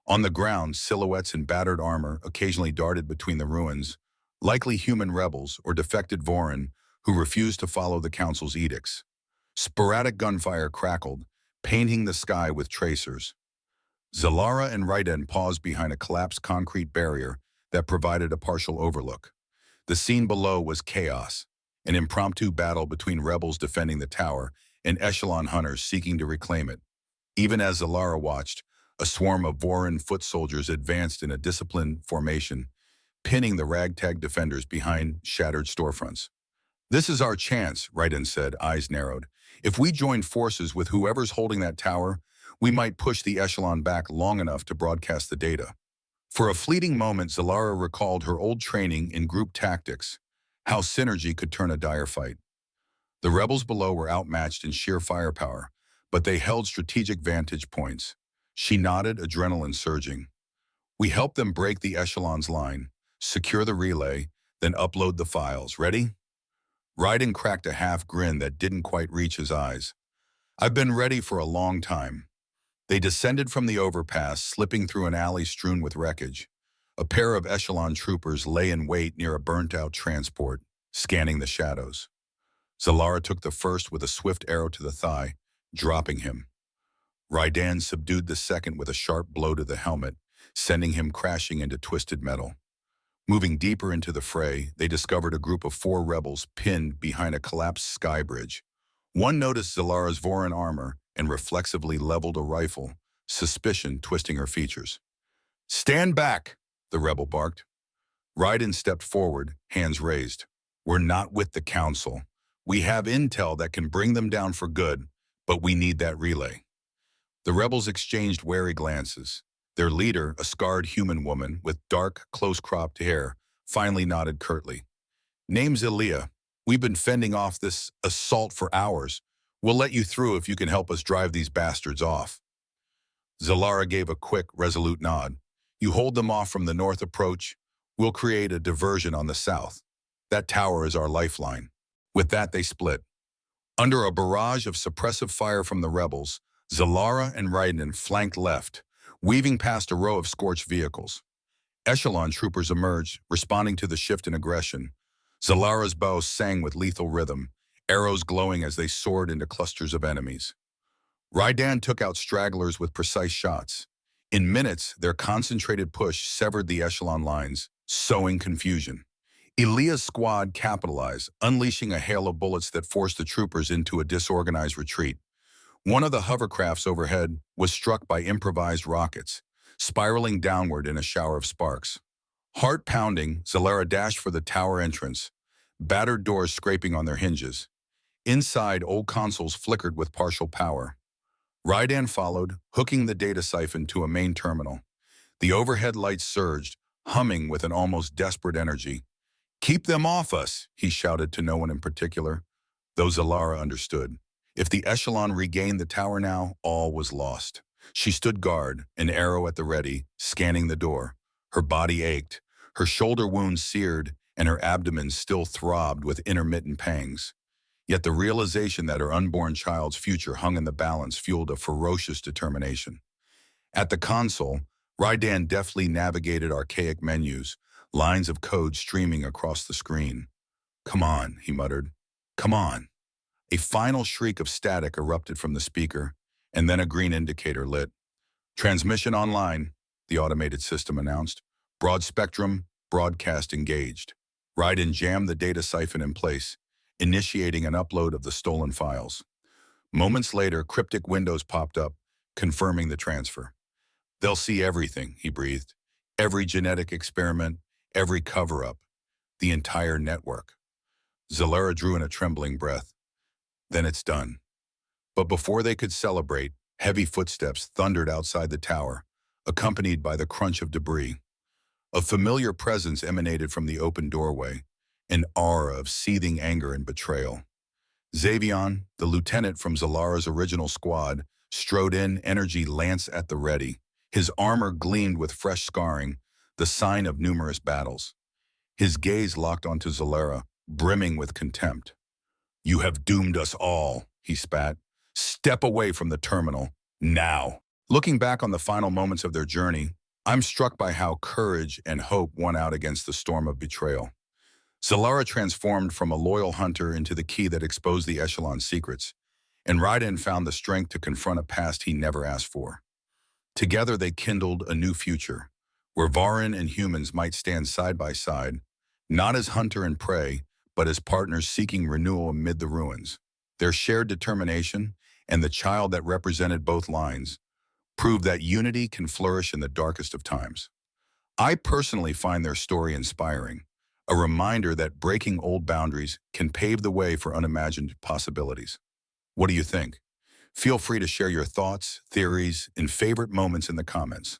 Speaker 1: On the ground, silhouettes in battered armor occasionally darted between the ruins, likely human rebels or defected Vorin who refused to follow the Council's edicts. Sporadic gunfire crackled, painting the sky with tracers. Zalara and Raiden paused behind a collapsed concrete barrier that provided a partial overlook. The scene below was chaos, an impromptu battle between rebels defending the tower and echelon hunters seeking to reclaim it. Even as Zalara watched, a swarm of Voran foot soldiers advanced in a disciplined formation, pinning the ragtag defenders behind shattered storefronts. "This is our chance," Raiden said, eyes narrowed. "If we join forces with whoever's holding that tower, we might push the echelon back long enough to broadcast the data." For a fleeting moment, Zalara recalled her old training in group tactics, how synergy could turn a dire fight. The rebels below were outmatched in sheer firepower, but they held strategic vantage points. She nodded, adrenaline surging. "We helped them break the echelon's line, secure the relay, then upload the files. Ready?" Raiden cracked a half grin that didn't quite reach his eyes. "I've been ready for a long time." They descended from the overpass, slipping through an alley strewn with wreckage. A pair of echelon troopers lay in wait near a burnt-out transport, scanning the shadows. Zalara took the first with a swift arrow to the thigh, dropping him. Raiden subdued the second with a sharp blow to the helmet, sending him crashing into twisted metal. Moving deeper into the fray, they discovered a group of 4 rebels pinned behind a collapsed sky bridge. One noticed Zalara's Voran armor and reflexively leveled a rifle, suspicion twisting her features. "Stand back," the rebel barked. Raiden stepped forward, hands raised. "We're not with the council. We have intel that can bring them down for good, but we need that relay." The rebels exchanged wary glances. Their leader, a scarred human woman with dark, close-cropped hair, finally nodded curtly. "Name's Elia. We've been fending off this assault for hours. We'll let you through if you can help us drive these bastards off." Zalara gave a quick, resolute nod. "You hold them off from the north approach. We'll create a diversion on the south. That tower is our lifeline." With that, they split. Under a barrage of suppressive fire from the rebels, Zalara and Raiden flanked left, weaving past a row of scorched vehicles. Echelon troopers emerged, responding to the shift in aggression. Zalara's bow sang with lethal rhythm, arrows glowing as they soared into clusters of enemies. Raiden took out stragglers with precise shots. In minutes, their concentrated push severed the echelon lines, sowing confusion. Elia's squad capitalized, unleashing a hail of bullets that forced the troopers into a disorganized retreat. One of the hovercrafts overhead was struck by improvised rockets, spiraling downward in a shower of sparks. Heart pounding, Zalara dashed for the tower entrance, battered doors scraping on their hinges. Inside, old consoles flickered with partial power. Raiden followed, hooking the data siphon to a main terminal. The overhead lights surged, humming with an almost desperate energy. "Keep them off us," he shouted to no one in particular, though Zalara understood. If the echelon regained the tower now, all was lost. She stood guard, an arrow at the ready, scanning the door. Her body ached, her shoulder wounds seared, and her abdomen still throbbed with intermittent pangs. Yet the realization that her unborn child's future hung in the balance fueled a ferocious determination. At the console, Raiden deftly navigated archaic menus, lines of code streaming across the screen. "Come on," he muttered. "Come on." A final shriek of static erupted from the speaker, and then a green indicator lit. "Transmission online," the automated system announced. "Broad spectrum, broadcast engaged." Raiden jammed the data siphon in place, initiating an upload of the stolen files. Moments later, cryptic windows popped up, confirming the transfer. "They'll see everything," he breathed. "Every genetic experiment, every cover-up, the entire network." Zalara drew in a trembling breath. Then it's done. But before they could celebrate, heavy footsteps thundered outside the tower, accompanied by the crunch of debris. A familiar presence emanated from the open doorway, an aura of seething anger and betrayal. Xavion, the lieutenant from Zalara's original squad, strode in, energy lance at the ready. His armor gleamed with fresh scarring, the sign of numerous battles. His gaze locked onto Zalara, brimming with contempt. "You have doomed us all," he spat. "Step away from the terminal, now." Looking back on the final moments of their journey, I'm struck by how courage and hope won out against the storm of betrayal. Zalara transformed from a loyal hunter into the key that exposed the echelon's secrets, and Raiden found the strength to confront a past he never asked for. Together they kindled a new future, where Varan and humans might stand side by side, not as hunter and prey, but as partners seeking renewal amid the ruins. Their shared determination, and the child that represented both lines, prove that unity can flourish in the darkest of times. I personally find their story inspiring, a reminder that breaking old boundaries can pave the way for unimagined possibilities. What do you think? Feel free to share your thoughts, theories, and favorite moments in the comments.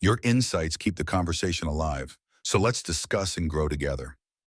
Speaker 1: Your insights keep the conversation alive, so let's discuss and grow together.